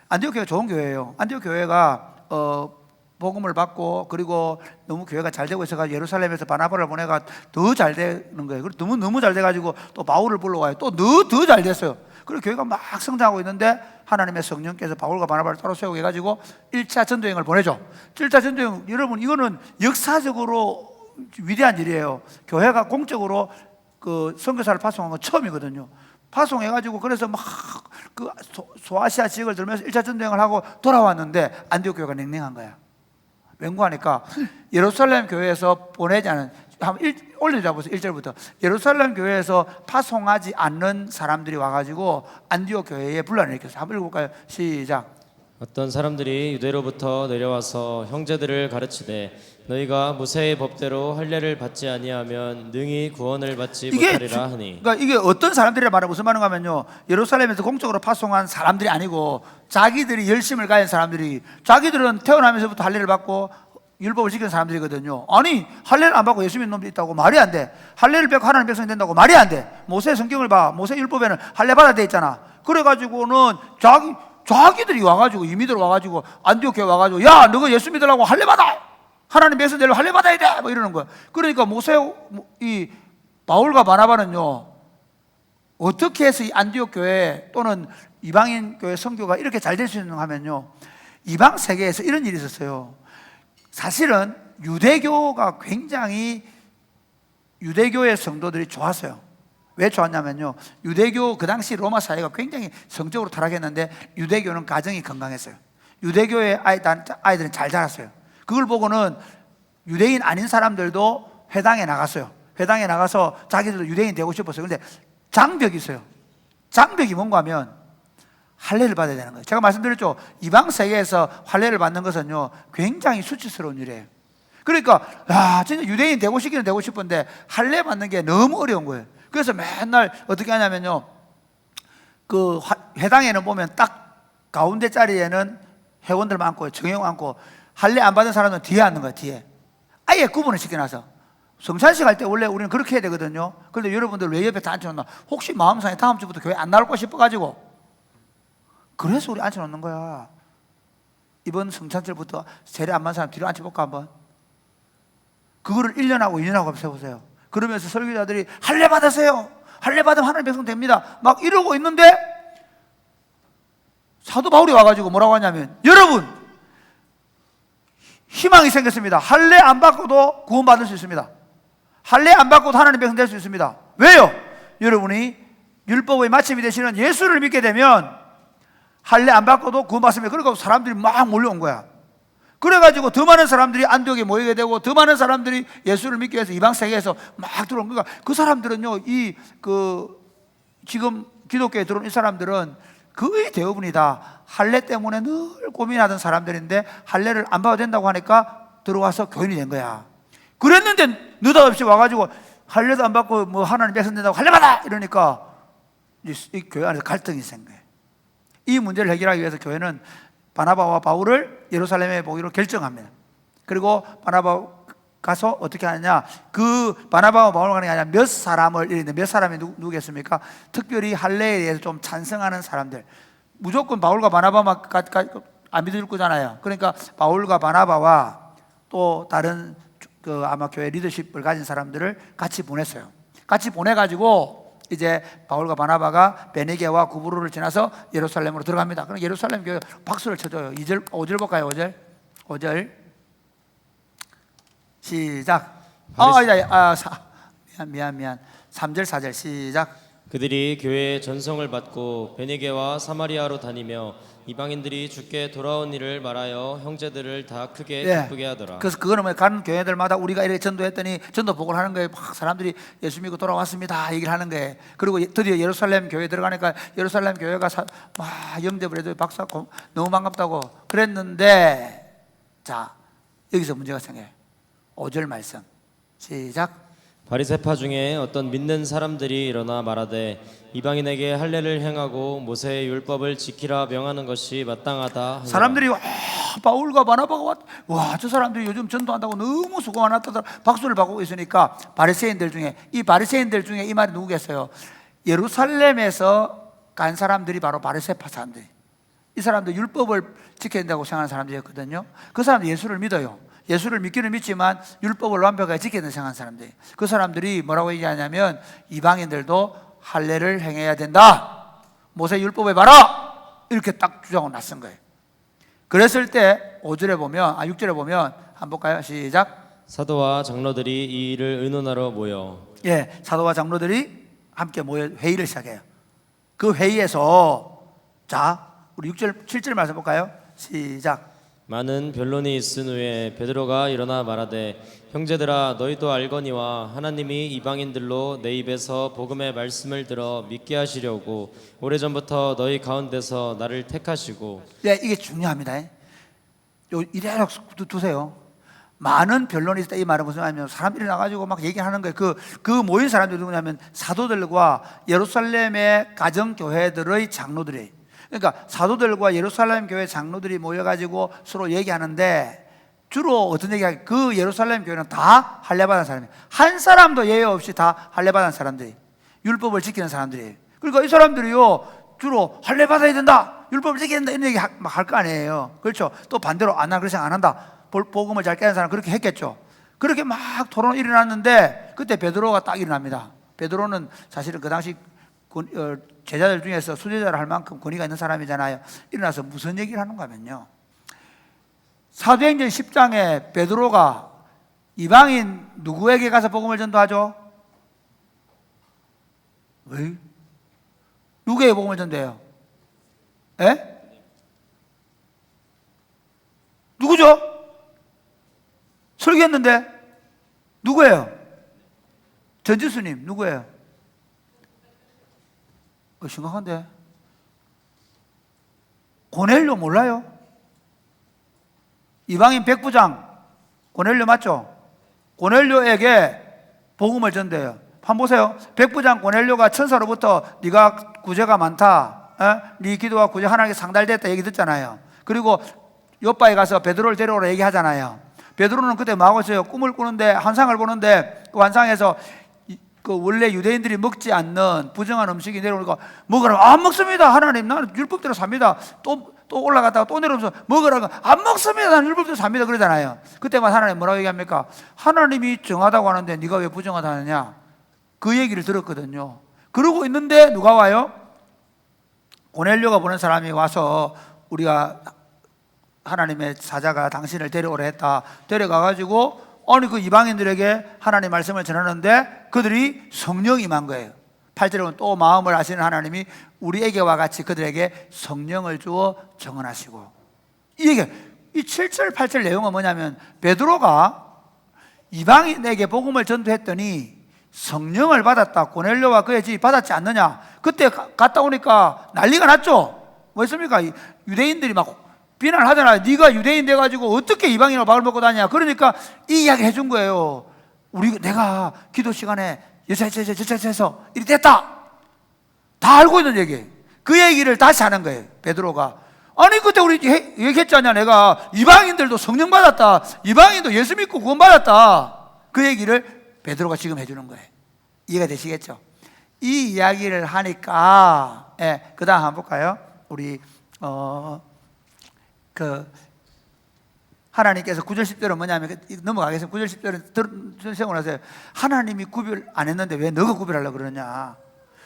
[SPEAKER 7] 안디옥 교회가 좋은 교회예요. 안디옥 교회가 복음을 받고, 그리고 너무 교회가 잘 되고 있어가지고 예루살렘에서 바나바를 보내가 더 잘 되는 거예요. 그리고 너무 잘 돼가지고 또 바울을 불러와요. 또 더 잘 됐어요. 그리고 교회가 막 성장하고 있는데 하나님의 성령께서 바울과 바나바를 따로 세우게 해가지고 1차 전도여행을 보내죠. 1차 전도여행, 여러분 이거는 역사적으로 위대한 일이에요. 교회가 공적으로 그 선교사를 파송한 건 처음이거든요. 파송해가지고 그래서 막 그 소아시아 지역을 들면서 1차 전도여행을 하고 돌아왔는데 안디옥 교회가 냉랭한 거야. 왠고하니까 예루살렘 교회에서 보내지 않은, 한번 올려잡아보세요. 1절부터 예루살렘 교회에서 파송하지 않는 사람들이 와가지고 안디옥 교회에 분란을 일으켰어요. 한번 읽어볼까요? 시작.
[SPEAKER 8] 어떤 사람들이 유대로부터 내려와서 형제들을 가르치되 너희가 모세의 법대로 할례를 받지 아니하면 능히 구원을 받지 못하리라 하니.
[SPEAKER 7] 그러니까 이게 어떤 사람들이라 말하면 무슨 말인가 하면요, 예루살렘에서 공적으로 파송한 사람들이 아니고 자기들이 열심을 가진 사람들이, 자기들은 태어나면서부터 할례를 받고 율법을 지키는 사람들이거든요. 아니 할례를 안 받고 예수 믿는 놈들이 있다고? 말이 안 돼. 할례를 받고 하나님 백성이 된다고? 말이 안 돼. 모세 성경을 봐. 모세 율법에는 할례 받아야 돼 있잖아. 그래가지고는 자기들이 와가지고 이민들 와가지고 안디옥 교회 와가지고 야 너가 예수 믿으려고 할례 받아, 하나님 백성들로 할례 받아야 돼, 뭐 이러는 거야. 그러니까 이 바울과 바나바는요 어떻게 해서 이 안디옥 교회 또는 이방인 교회 선교가 이렇게 잘 될 수 있는가 하면요, 이방 세계에서 이런 일이 있었어요. 사실은 유대교가 굉장히 유대교의 성도들이 좋았어요. 왜 좋았냐면요, 유대교 그 당시 로마 사회가 굉장히 성적으로 타락했는데 유대교는 가정이 건강했어요. 유대교의 아이들은 잘 자랐어요. 그걸 보고는 유대인 아닌 사람들도 회당에 나갔어요. 회당에 나가서 자기들도 유대인 되고 싶었어요. 근데 장벽이 있어요. 장벽이 뭔가 하면 할례를 받아야 되는 거예요. 제가 말씀드렸죠, 이방 세계에서 할례를 받는 것은요 굉장히 수치스러운 일이에요. 그러니까 진짜 유대인 되고 싶기는 되고 싶은데 할례 받는 게 너무 어려운 거예요. 그래서 맨날 어떻게 하냐면요, 그 회당에는 보면 딱 가운데 자리에는 회원들 많고 정형 많고, 할례 안 받은 사람은 뒤에 앉는 거예요. 뒤에 아예 구분을 시켜놔서. 성찬식 할 때 원래 우리는 그렇게 해야 되거든요. 그런데 여러분들 왜 옆에 다 앉혀놓나? 혹시 마음상에 다음 주부터 교회 안 나올 거 싶어가지고, 그래서 우리 앉혀놓는 거야. 이번 성찬절부터 세례 안 받은 사람 뒤로 앉혀볼까 한번? 그거를 1년하고 2년하고 한번 세보세요. 그러면서 설교자들이 할례 받으세요, 할례 받으면 하나님 백성 됩니다, 막 이러고 있는데 사도 바울이 와가지고 뭐라고 하냐면, 여러분 희망이 생겼습니다. 할례 안 받고도 구원받을 수 있습니다. 할례 안 받고도 하나님 백성 될 수 있습니다. 왜요? 여러분이 율법의 마침이 되시는 예수를 믿게 되면 할례 안 받고도 구원받습니다. 그러니까 사람들이 막 몰려온 거야. 그래가지고 더 많은 사람들이 안디옥에 모이게 되고, 더 많은 사람들이 예수를 믿기 위해서 이방 세계에서 막 들어온 거야. 그 사람들은요, 지금 기독교에 들어온 이 사람들은 거의 대부분이 다 할례 때문에 늘 고민하던 사람들인데, 할례를 안 받아도 된다고 하니까 들어와서 교인이 된 거야. 그랬는데 느닷없이 와가지고 할례도 안 받고 뭐 하나님 백성 된다고 할례 받아 이러니까 이 교회 안에서 갈등이 생겨요. 이 문제를 해결하기 위해서 교회는 바나바와 바울을 예루살렘에 보기로 결정합니다. 그리고 바나바 가서 어떻게 하느냐, 그 바나바와 바울 가는 게 아니라 몇 사람을, 이랬는데 몇 사람이 누구겠습니까? 특별히 할례에 대해서 좀 찬성하는 사람들. 무조건 바울과 바나바만 안 믿을 거잖아요. 그러니까 바울과 바나바와 또 다른 아마 교회 리더십을 가진 사람들을 같이 보냈어요. 같이 보내가지고 이제 바울과 바나바가 베니게와 구브로를 지나서 예루살렘으로 들어갑니다. 그럼 예루살렘 교회 박수를 쳐줘요. 5절 볼까요? 5절 시작. 미안. 3절 4절 시작.
[SPEAKER 8] 그들이 교회의 전성을 받고 베니게와 사마리아로 다니며 이방인들이 주께 돌아온 일을 말하여 형제들을 다 크게 기쁘게 하더라.
[SPEAKER 7] 그래서 그거는 뭐 가는 교회들마다 우리가 이렇게 전도했더니 전도 보고를 하는 거예요. 막 사람들이 예수 믿고 돌아왔습니다 얘기를 하는 거예요. 그리고 드디어 예루살렘 교회 들어가니까 예루살렘 교회가 막 영접을 해도 박수 너무 반갑다고 그랬는데, 자 여기서 문제가 생겨요. 5절 말씀 시작.
[SPEAKER 8] 바리새파 중에 어떤 믿는 사람들이 일어나 말하되 이방인에게 할례를 행하고 모세의 율법을 지키라 명하는 것이 마땅하다 하니라.
[SPEAKER 7] 사람들이 바울과 바나바가 저 사람들이 요즘 전도한다고 너무 수고 많았다 박수를 받고 있으니까, 바리새인들 중에 이 말이 누구겠어요? 예루살렘에서 간 사람들이 바로 바리새파 사람들이. 이 사람들 율법을 지켜야 된다고 생각하는 사람들이었거든요. 그 사람들 예수를 믿어요. 예수를 믿기는 믿지만 율법을 완벽하게 지켜야 된다고 생각하는 사람들. 그 사람들이 뭐라고 얘기하냐면, 이방인들도 할례를 행해야 된다, 모세 율법에 봐라, 이렇게 딱 주장을 놨은 거예요. 그랬을 때 6절에 보면 한번 볼까요? 시작.
[SPEAKER 8] 사도와 장로들이 이 일을 의논하러 모여.
[SPEAKER 7] 사도와 장로들이 함께 모여 회의를 시작해요. 그 회의에서 우리 6절 7절 말씀 볼까요? 시작.
[SPEAKER 8] 많은 변론이 있은 후에 베드로가 일어나 말하되 형제들아 너희도 알거니와 하나님이 이방인들로 내 입에서 복음의 말씀을 들어 믿게 하시려고 오래전부터 너희 가운데서 나를 택하시고.
[SPEAKER 7] 이게 중요합니다. 이래로 두세요. 많은 변론이 있다 이 말은 무슨 말이냐면, 사람들이 나가지고 막 얘기하는 거예요. 그 모인 사람들이 누구냐면 사도들과 예루살렘의 가정교회들의 장로들이에요. 그러니까 사도들과 예루살렘 교회 장로들이 모여가지고 서로 얘기하는데, 주로 어떤 얘기하게, 그 예루살렘 교회는 다 할례 받은 사람이에요. 한 사람도 예외 없이 다 할례 받은 사람들이, 율법을 지키는 사람들이에요. 그러니까 이 사람들이요 주로 할례 받아야 된다, 율법을 지켜야 된다 이런 얘기 막 할 거 아니에요. 그렇죠? 또 반대로 나 그렇게 생각 안 한다, 복음을 잘 깨는 사람 그렇게 했겠죠. 그렇게 막 토론이 일어났는데 그때 베드로가 딱 일어납니다. 베드로는 사실은 그 당시 제자들 중에서 수제자를 할 만큼 권위가 있는 사람이잖아요. 일어나서 무슨 얘기를 하는가 하면요, 사도행전 10장에 베드로가 이방인 누구에게 가서 복음을 전도하죠? 왜? 누구에게 복음을 전도해요? 에? 누구죠? 설교했는데 누구예요? 전지수님 누구예요? 심각한데. 고넬료 몰라요? 이방인 백부장 고넬료 맞죠? 고넬료에게 복음을 전대요. 한번 보세요. 백부장 고넬료가 천사로부터 네가 구제가 많다, 네 기도와 구제 하나님께 상달됐다 얘기 듣잖아요. 그리고 요바에 가서 베드로를 데려오라 얘기하잖아요. 베드로는 그때 뭐 하고 있어요? 꿈을 꾸는데, 환상을 보는데 그 환상에서 그 원래 유대인들이 먹지 않는 부정한 음식이 내려오니까 먹으라고, 안 먹습니다 하나님, 나는 율법대로 삽니다. 또 올라갔다가 또 내려오면서 먹으라고, 안 먹습니다 나는 율법대로 삽니다 그러잖아요. 그때만 하나님 뭐라고 얘기합니까? 하나님이 정하다고 하는데 네가 왜 부정하다 하느냐, 그 얘기를 들었거든요. 그러고 있는데 누가 와요? 고넬료가 보낸 사람이 와서 우리가 하나님의 사자가 당신을 데려오라 했다. 데려가가지고 아니 그 이방인들에게 하나님 말씀을 전하는데 그들이 성령이 임한 거예요. 8절에 보면 또 마음을 아시는 하나님이 우리에게와 같이 그들에게 성령을 주어 정언하시고, 이 7절 8절 내용은 뭐냐면 베드로가 이방인에게 복음을 전도했더니 성령을 받았다. 고넬료와 그의 집이 받았지 않느냐. 그때 갔다 오니까 난리가 났죠. 뭐였습니까? 유대인들이 막 비난을 하잖아요. 네가 유대인 돼가지고 어떻게 이방인으로 밥을 먹고 다니냐. 그러니까 이 이야기 해준 거예요. 내가 기도 시간에 여차해서 이리 됐다, 다 알고 있는 얘기. 그 얘기를 다시 하는 거예요. 베드로가 아니 그때 우리 얘기했잖냐, 내가 이방인들도 성령 받았다, 이방인도 예수 믿고 구원 받았다. 그 얘기를 베드로가 지금 해주는 거예요. 이해가 되시겠죠? 이 이야기를 하니까, 그 다음 한번 볼까요? 우리 하나님께서 9절 10절은 뭐냐면, 넘어가겠습니다. 9절 10절은 생각하세요. 하나님이 구별 안 했는데 왜 너가 구별하려고 그러냐,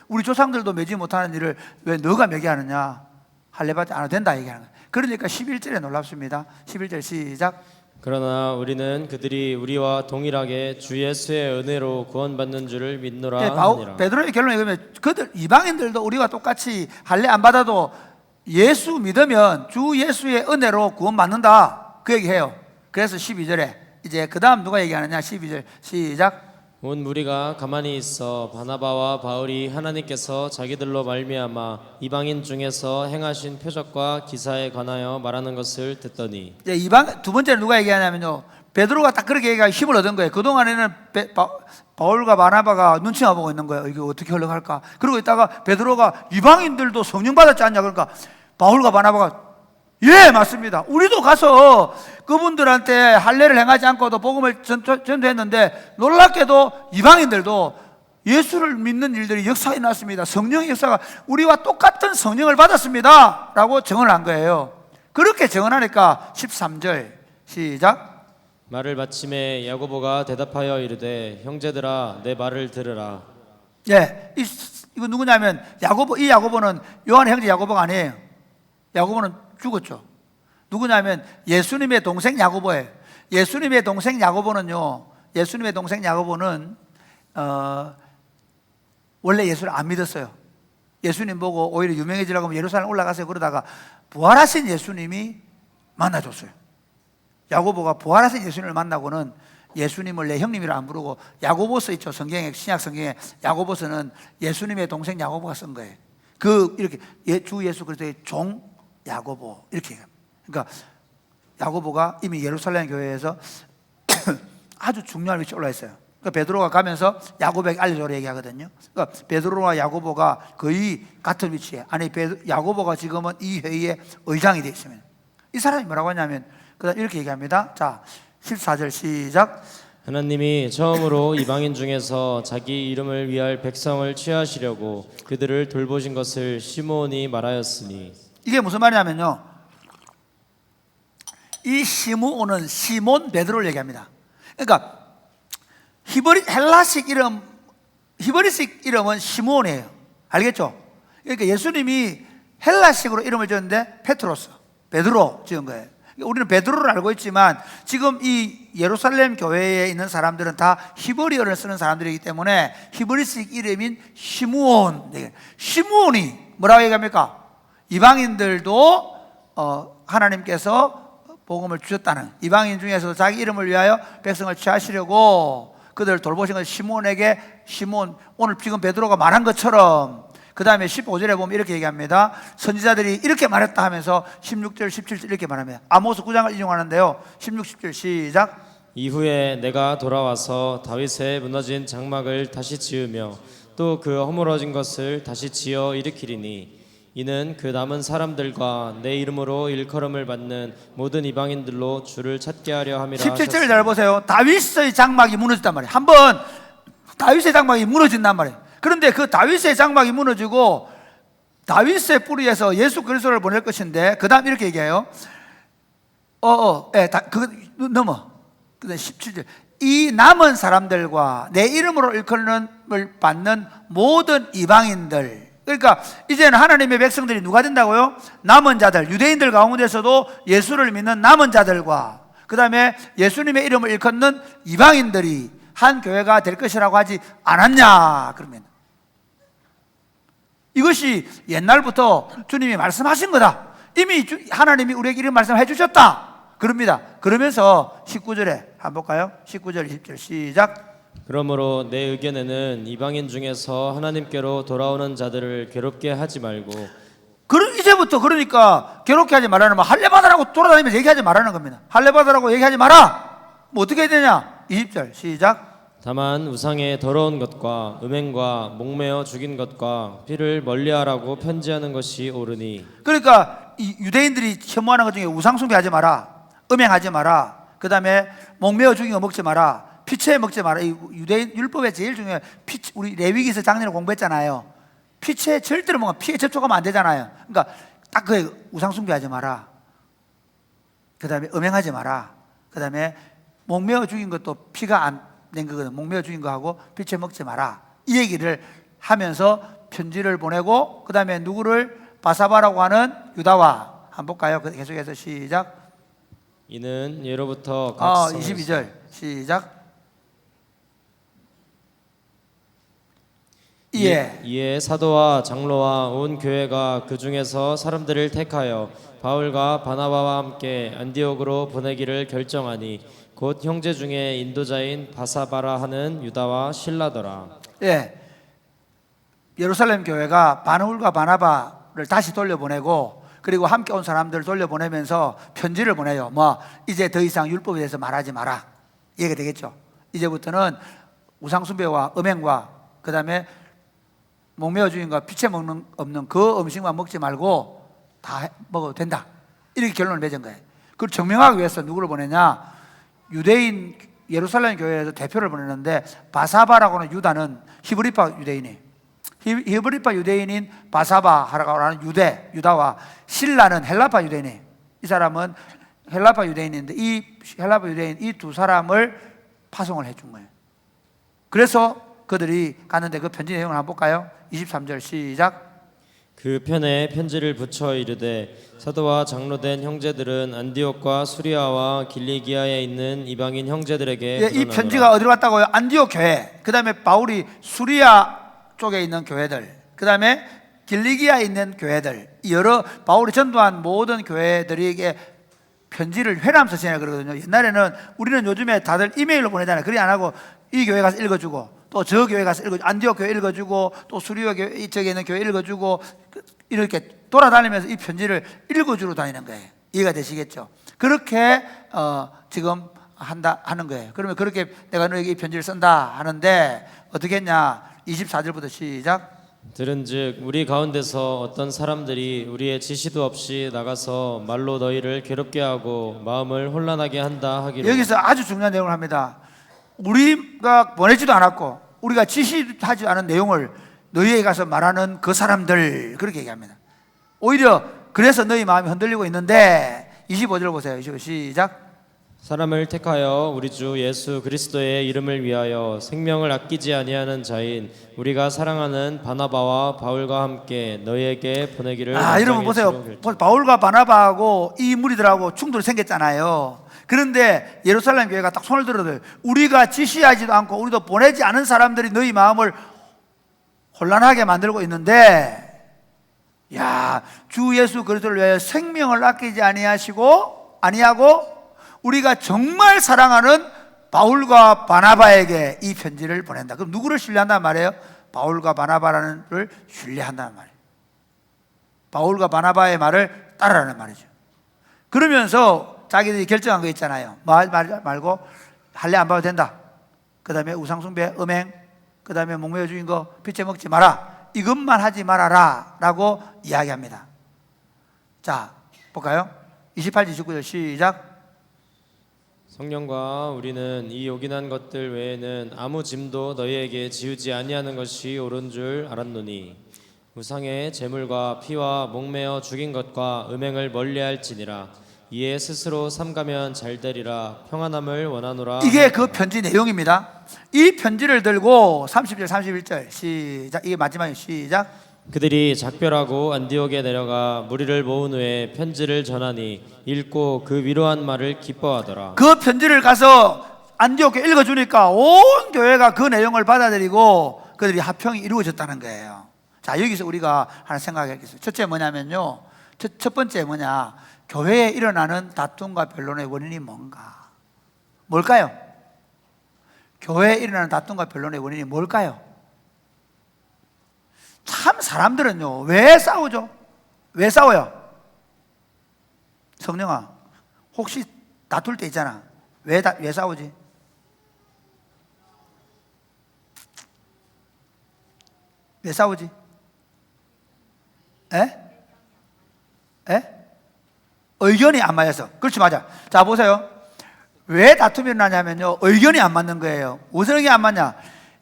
[SPEAKER 7] 우리 조상들도 매지 못하는 일을 왜 너가 매게 하느냐, 할례받지 않아도 된다 얘기하는 거예요. 그러니까 11절에 놀랍습니다. 11절 시작.
[SPEAKER 8] 그러나 우리는 그들이 우리와 동일하게 주 예수의 은혜로 구원받는 줄을 믿노라 하니라.
[SPEAKER 7] 베드로의 결론이 그러면 그들 이방인들도 우리와 똑같이 할례 안 받아도 예수 믿으면 주 예수의 은혜로 구원받는다 그 얘기해요. 그래서 12절에 이제 그 다음 누가 얘기하느냐, 12절 시작.
[SPEAKER 8] 온 무리가 가만히 있어 바나바와 바울이 하나님께서 자기들로 말미암아 이방인 중에서 행하신 표적과 기사에 관하여 말하는 것을 듣더니,
[SPEAKER 7] 이제 두 번째는 누가 얘기하냐면요, 베드로가 딱 그렇게 얘기하고 힘을 얻은 거예요. 그동안에는 바울과 바나바가 눈치만 보고 있는 거예요. 이게 어떻게 흘러갈까. 그러고 있다가 베드로가 이방인들도 성령 받았지 않냐, 그러니까 바울과 바나바가 예 맞습니다, 우리도 가서 그분들한테 할례를 행하지 않고도 복음을 전도했는데 놀랍게도 이방인들도 예수를 믿는 일들이 역사가 일어났습니다. 성령의 역사가 우리와 똑같은 성령을 받았습니다 라고 증언을 한 거예요. 그렇게 증언하니까 13절 시작.
[SPEAKER 8] 말을 마침에 야고보가 대답하여 이르되 형제들아 내 말을 들으라.
[SPEAKER 7] 예, 이거 누구냐면 이 야고보는 요한의 형제 야고보가 아니에요. 야고보는 죽었죠. 누구냐면 예수님의 동생 야고보예요. 예수님의 동생 야고보는요, 원래 예수를 안 믿었어요. 예수님 보고 오히려 유명해지려고 예루살렘 올라가세요 그러다가 부활하신 예수님이 만나줬어요. 야고보가 부활하신 예수님을 만나고는 예수님을 내 형님이라 안 부르고 야고보서 있죠, 성경에, 신약 성경에 야고보서는 예수님의 동생 야고보가 쓴 거예요. 이렇게 주 예수 그리스도의 종 야고보 이렇게. 그러니까 야고보가 이미 예루살렘 교회에서 아주 중요한 위치에 올라 있어요. 그러니까 베드로가 가면서 야고보에게 알려줘라 얘기하거든요. 그러니까 베드로와 야고보가 거의 같은 위치에, 아니 야고보가 지금은 이 회의의 의장이 되어 있습니다. 이 사람이 뭐라고 하냐면 그다음 이렇게 얘기합니다. 자 14절 시작.
[SPEAKER 8] 하나님이 처음으로 이방인 중에서 자기 이름을 위할 백성을 취하시려고 그들을 돌보신 것을 시므온이 말하였으니.
[SPEAKER 7] 이게 무슨 말이냐면요, 이 시므온은 시몬 베드로를 얘기합니다. 그러니까 헬라식 이름, 히브리식 이름은 시므온이에요. 알겠죠? 그러니까 예수님이 헬라식으로 이름을 지었는데 페트로스, 베드로 지은 거예요. 우리는 베드로를 알고 있지만 지금 이 예루살렘 교회에 있는 사람들은 다 히브리어를 쓰는 사람들이기 때문에 히브리식 이름인 시므온, 시므온이 뭐라고 얘기합니까? 이방인들도 하나님께서 복음을 주셨다는, 이방인 중에서 자기 이름을 위하여 백성을 취하시려고 그들을 돌보신 것을 시므온에게, 시므온, 오늘 지금 베드로가 말한 것처럼 그 다음에 15절에 보면 이렇게 얘기합니다. 선지자들이 이렇게 말했다 하면서 16절, 17절 이렇게 말합니다. 아모스 9장을 인용하는데요. 16, 17 시작.
[SPEAKER 8] 이후에 내가 돌아와서 다윗의 무너진 장막을 다시 지으며 또 그 허물어진 것을 다시 지어 일으키리니 이는 그 남은 사람들과 내 이름으로 일컬음을 받는 모든 이방인들로 주를 찾게 하려 함이라
[SPEAKER 7] 17절을 잘 보세요. 다윗의 장막이 무너졌단 말이에요. 한번 다윗의 장막이 무너진단 말이에요. 그런데 그 다윗의 장막이 무너지고 다윗의 뿌리에서 예수 그리스도를 보낼 것인데 그 다음 이렇게 얘기해요. 그거 넘어. 그 다음 17절. 이 남은 사람들과 내 이름으로 일컬음을 받는 모든 이방인들. 그러니까 이제는 하나님의 백성들이 누가 된다고요? 남은 자들, 유대인들 가운데서도 예수를 믿는 남은 자들과 그 다음에 예수님의 이름을 일컫는 이방인들이 한 교회가 될 것이라고 하지 않았냐 그러면 이것이 옛날부터 주님이 말씀하신 거다. 이미 하나님이 우리에게 이런 말씀을 해주셨다 그럽니다. 그러면서 19절에 한번 볼까요? 19절 20절 시작.
[SPEAKER 8] 그러므로 내 의견에는 이방인 중에서 하나님께로 돌아오는 자들을 괴롭게 하지 말고
[SPEAKER 7] 이제부터 그러니까 괴롭게 하지 말라는 말, 할례받으라고 돌아다니면서 얘기하지 말라는 겁니다. 할례받으라고 얘기하지 마라. 뭐 어떻게 해야 되냐? 20절 시작.
[SPEAKER 8] 다만 우상의 더러운 것과 음행과 목매어 죽인 것과 피를 멀리하라고 편지하는 것이 옳으니.
[SPEAKER 7] 그러니까 이 유대인들이 혐오하는 것 중에 우상 숭배하지 마라, 음행하지 마라, 그 다음에 목매어 죽인 거 먹지 마라, 피채 먹지 마라. 이 유대인 율법에 제일 중요한 우리 레위기서 장례를 공부했잖아요. 피채 절대로 뭔가 피에 접촉하면 안 되잖아요. 그러니까 딱 그 우상 숭배하지 마라, 그 다음에 음행하지 마라, 그 다음에 목매어 죽인 것도 피가 안 낸 거거든. 목매어 죽인 거 하고 피채 먹지 마라 이 얘기를 하면서 편지를 보내고 그 다음에 누구를 바사바라고 하는 유다와 한번 볼까요? 계속해서 시작.
[SPEAKER 8] 이는 예로부터 각 성에서
[SPEAKER 7] 22절 시작.
[SPEAKER 8] 이에 사도와 장로와 온 교회가 그 중에서 사람들을 택하여 바울과 바나바와 함께 안디옥으로 보내기를 결정하니 곧 형제 중에 인도자인 바사바라 하는 유다와 실라더라.
[SPEAKER 7] 예, 예루살렘 교회가 바울과 바나바를 다시 돌려보내고 그리고 함께 온 사람들을 돌려보내면서 편지를 보내요. 뭐 이제 더 이상 율법에 대해서 말하지 마라 얘기가 되겠죠. 이제부터는 우상숭배와 음행과 그 다음에 목매어 죽인과 피채 먹는 없는 그 음식만 먹지 말고 다 먹어도 된다 이렇게 결론을 맺은 거예요. 그걸 증명하기 위해서 누구를 보내냐? 유대인 예루살렘 교회에서 대표를 보내는데 바사바라고 하는 유다는 히브리파 유대인이, 히브리파 유대인인 바사바라고 하는 유다와 실라는 헬라파 유대인이, 이 사람은 헬라파 유대인인데 이 헬라파 유대인 이 두 사람을 파송을 해준 거예요. 그래서 그들이 갔는데 그 편지 내용을 한번 볼까요? 23절 시작.
[SPEAKER 8] 그 편에 편지를 붙여 이르되 사도와 장로된 형제들은 안디옥과 수리아와 길리기아에 있는 이방인 형제들에게
[SPEAKER 7] 이
[SPEAKER 8] 문안하노라.
[SPEAKER 7] 편지가 어디로 갔다고요? 안디옥 교회, 그 다음에 바울이 수리아 쪽에 있는 교회들, 그 다음에 길리기아에 있는 교회들, 여러 바울이 전도한 모든 교회들에게 편지를 회람서 지내라 그러거든요. 옛날에는 우리는 요즘에 다들 이메일로 보내잖아요. 그리 안 하고 이 교회 가서 읽어주고 또 저 교회 가서 읽어주고 안디옥 교회 읽어주고 또 수리아 교회 이쪽에 있는 교회 읽어주고 이렇게 돌아다니면서 이 편지를 읽어주러 다니는 거예요. 이해가 되시겠죠? 그렇게 지금 하는 거예요. 그러면 그렇게 내가 너에게 이 편지를 쓴다 하는데 어떻게 했냐? 24절부터 시작.
[SPEAKER 8] 들은즉 우리 가운데서 어떤 사람들이 우리의 지시도 없이 나가서 말로 너희를 괴롭게 하고 마음을 혼란하게 한다 하기로.
[SPEAKER 7] 여기서 아주 중요한 내용을 합니다. 우리가 보내지도 않았고 우리가 지시하지 않은 내용을 너희에게 가서 말하는 그 사람들, 그렇게 얘기합니다. 오히려 그래서 너희 마음이 흔들리고 있는데 25절 보세요. 시작.
[SPEAKER 8] 사람을 택하여 우리 주 예수 그리스도의 이름을 위하여 생명을 아끼지 아니하는 자인 우리가 사랑하는 바나바와 바울과 함께 너희에게 보내기를
[SPEAKER 7] 여러분 보세요. 바울과 바나바하고 이 무리들하고 충돌이 생겼잖아요. 그런데 예루살렘 교회가 딱 손을 들어도 우리가 지시하지도 않고 우리도 보내지 않은 사람들이 너희 마음을 혼란하게 만들고 있는데, 야, 주 예수 그리스도를 위하여 생명을 아끼지 아니하고 우리가 정말 사랑하는 바울과 바나바에게 이 편지를 보낸다. 그럼 누구를 신뢰한단 말이에요? 바울과 바나바를 신뢰한다는 말이에요. 바울과 바나바의 말을 따르라는 말이죠. 그러면서 자기들이 결정한 거 있잖아요. 말고 할례 안 봐도 된다. 그 다음에 우상숭배, 음행, 그 다음에 목매어 죽인 거 피째 먹지 마라. 이것만 하지 말아라 라고 이야기합니다. 자, 볼까요? 28, 29절 시작.
[SPEAKER 8] 성령과 우리는 이 요긴한 것들 외에는 아무 짐도 너희에게 지우지 아니하는 것이 옳은 줄 알았노니 우상의 제물과 피와 목매어 죽인 것과 음행을 멀리할지니라. 이에 스스로 삼가면 잘되리라. 평안함을 원하노라.
[SPEAKER 7] 이게 그 편지 내용입니다. 이 편지를 들고 30절 31절 시작. 이게 마지막에 시작.
[SPEAKER 8] 그들이 작별하고 안디옥에 내려가 무리를 모은 후에 편지를 전하니 읽고 그 위로한 말을 기뻐하더라.
[SPEAKER 7] 그 편지를 가서 안디옥에 읽어주니까 온 교회가 그 내용을 받아들이고 그들이 합평이 이루어졌다는 거예요. 자, 여기서 우리가 하나 생각하겠어요. 첫째 뭐냐면요, 첫 번째 뭐냐, 교회에 일어나는 다툼과 변론의 원인이 뭘까요? 교회에 일어나는 다툼과 변론의 원인이 뭘까요? 참 사람들은요, 왜 싸우죠? 왜 싸워요? 성령아, 혹시 다툴 때 있잖아. 왜 싸우지? 왜 싸우지? 의견이 안 맞아서. 그렇지, 맞아. 자, 보세요. 왜 다툼이 일어나냐면요, 의견이 안 맞는 거예요. 무슨 의견이 안 맞냐?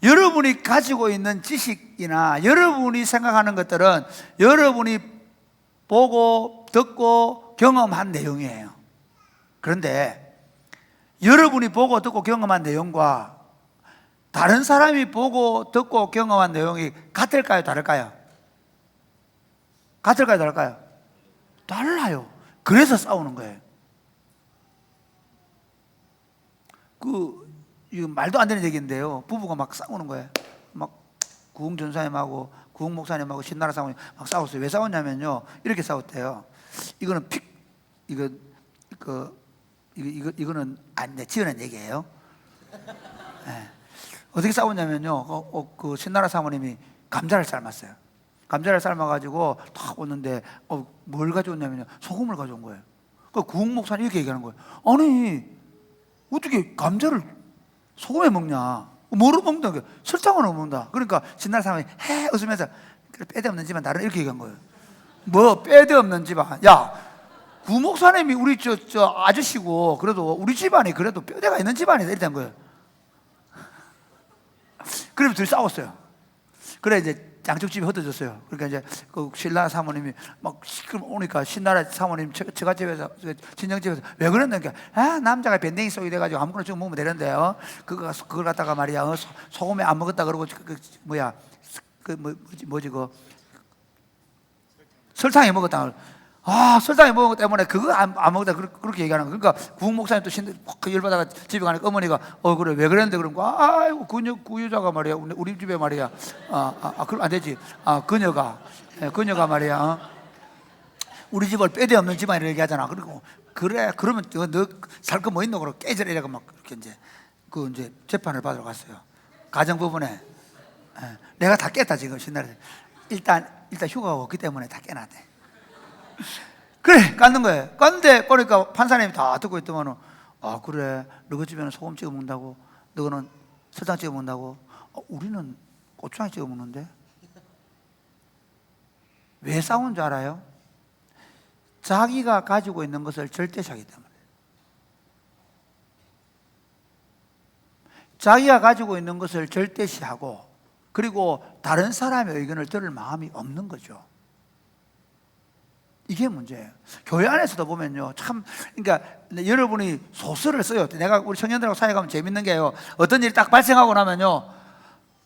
[SPEAKER 7] 여러분이 가지고 있는 지식이나 여러분이 생각하는 것들은 여러분이 보고 듣고 경험한 내용이에요. 그런데 여러분이 보고 듣고 경험한 내용과 다른 사람이 보고 듣고 경험한 내용이 같을까요? 다를까요? 같을까요? 다를까요? 달라요. 그래서 싸우는 거예요. 이거 말도 안 되는 얘기인데요. 부부가 막 싸우는 거예요. 막 구흥 전사님하고 구흥 목사님하고 신나라 사모님 막 싸웠어요. 왜 싸웠냐면요, 이렇게 싸웠대요. 이거는 이거는 안 지어낸 얘기예요. 네. 어떻게 싸웠냐면요, 그 신나라 사모님이 감자를 삶았어요. 감자를 삶아가지고 탁 오는데 뭘 가져왔냐면요, 소금을 가져온 거예요. 그 구흥 목사님 이렇게 얘기하는 거예요. 아니, 어떻게 감자를 소금에 먹냐? 뭐로 먹는다? 설탕으로 먹는다. 그러니까 신나라 사람이 웃으면서 빼대 없는 집안 나는 이렇게 얘기한 거예요. 뭐 빼대 없는 집안? 야, 구 목사님이 우리 저 아저씨고 그래도 우리 집안이 그래도 뼈대가 있는 집안이다 이랬던 거예요. 그래서 둘이 싸웠어요. 그래 이제 양쪽 집이 흩어졌어요. 그러니까 이제 그 신라 사모님이 막 시끄러 오니까 신나라 사모님 처갓집에서 친정집에서 왜 그랬는가? 남자가 밴댕이 속이 돼가지고 아무거나 좀 먹으면 되는데요. 그걸 갖다가 말이야 소금에 안 먹었다 그러고 설탕에 먹었다. 설탕에 먹은 것 때문에 그거 안 먹었다 그렇게 얘기하는 거예요. 그러니까 구흥 목사님 또 열받아가 집에 가니까 어머니가 그래 왜 그랬는데 그런 거. 아이고 그 여자가 말이야 우리 집에 말이야 그럼 안 되지. 그녀가 말이야 우리 집을 빼대 없는 집안이라고 얘기하잖아. 그리고 그래 그러면 너 살 거 뭐 있노 그러고 깨져라 이래가 막 그렇게 이제 재판을 받으러 갔어요. 가정 부분에 내가 다 깼다 지금 신나라. 일단 휴가가 없기 때문에 다 깨놨대. 그래 깠는 거예요. 깠는데 보니까 판사님이 다 듣고 있더만은 그래 너희 집에는 소금 찍어 먹는다고, 너는 설탕 찍어 먹는다고, 우리는 고추장 찍어 먹는데. 왜 싸운 줄 알아요? 자기가 가지고 있는 것을 절대시하기 때문에. 자기가 가지고 있는 것을 절대시하고 그리고 다른 사람의 의견을 들을 마음이 없는 거죠. 이게 문제예요. 교회 안에서도 보면요, 참, 그러니까 여러분이 소설을 써요. 내가 우리 청년들하고 사회 가면 재밌는 게요, 어떤 일이 딱 발생하고 나면요,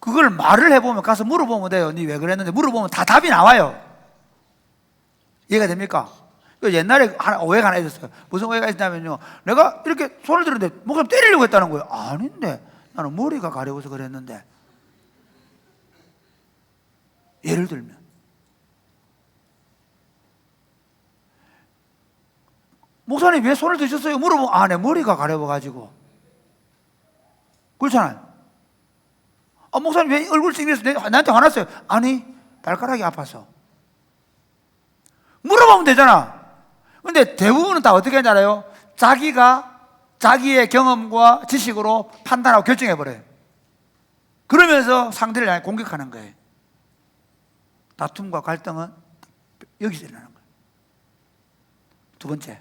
[SPEAKER 7] 그걸 말을 해보면, 가서 물어보면 돼요. 니 왜 그랬는데 물어보면 다 답이 나와요. 이해가 됩니까? 옛날에 오해가 하나 있었어요. 무슨 오해가 있었냐면요, 내가 이렇게 손을 들었는데 목사님 때리려고 했다는 거예요. 아닌데 나는 머리가 가려워서 그랬는데. 예를 들면 목사님 왜 손을 드셨어요? 물어보면 아, 내 머리가 가려워가지고. 그렇잖아요. 아, 목사님 왜 얼굴 찡그려서 나한테 화났어요? 아니, 발가락이 아파서. 물어보면 되잖아. 근데 대부분은 다 어떻게 하는지 알아요? 자기가 자기의 경험과 지식으로 판단하고 결정해버려요. 그러면서 상대를 향해 공격하는 거예요. 다툼과 갈등은 여기서 일어나는 거예요. 두 번째,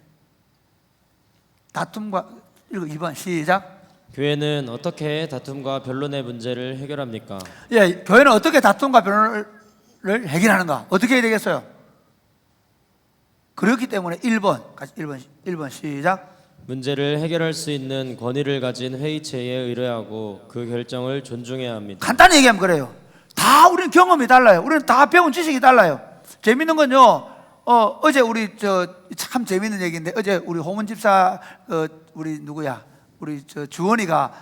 [SPEAKER 7] 다툼과, 읽어 2번 시작.
[SPEAKER 8] 교회는 어떻게 다툼과 변론의 문제를 해결합니까?
[SPEAKER 7] 예, 교회는 어떻게 다툼과 변론을 해결하는가? 어떻게 해야 되겠어요? 그렇기 때문에 1번 시작.
[SPEAKER 8] 문제를 해결할 수 있는 권위를 가진 회의체에 의뢰하고 그 결정을 존중해야 합니다.
[SPEAKER 7] 간단히 얘기하면 그래요. 다 우리는 경험이 달라요. 우리는 다 배운 지식이 달라요. 재밌는 건요, 어제 우리 참 재밌는 얘기인데, 어제 우리 호문 집사 우리 누구야? 우리 주원이가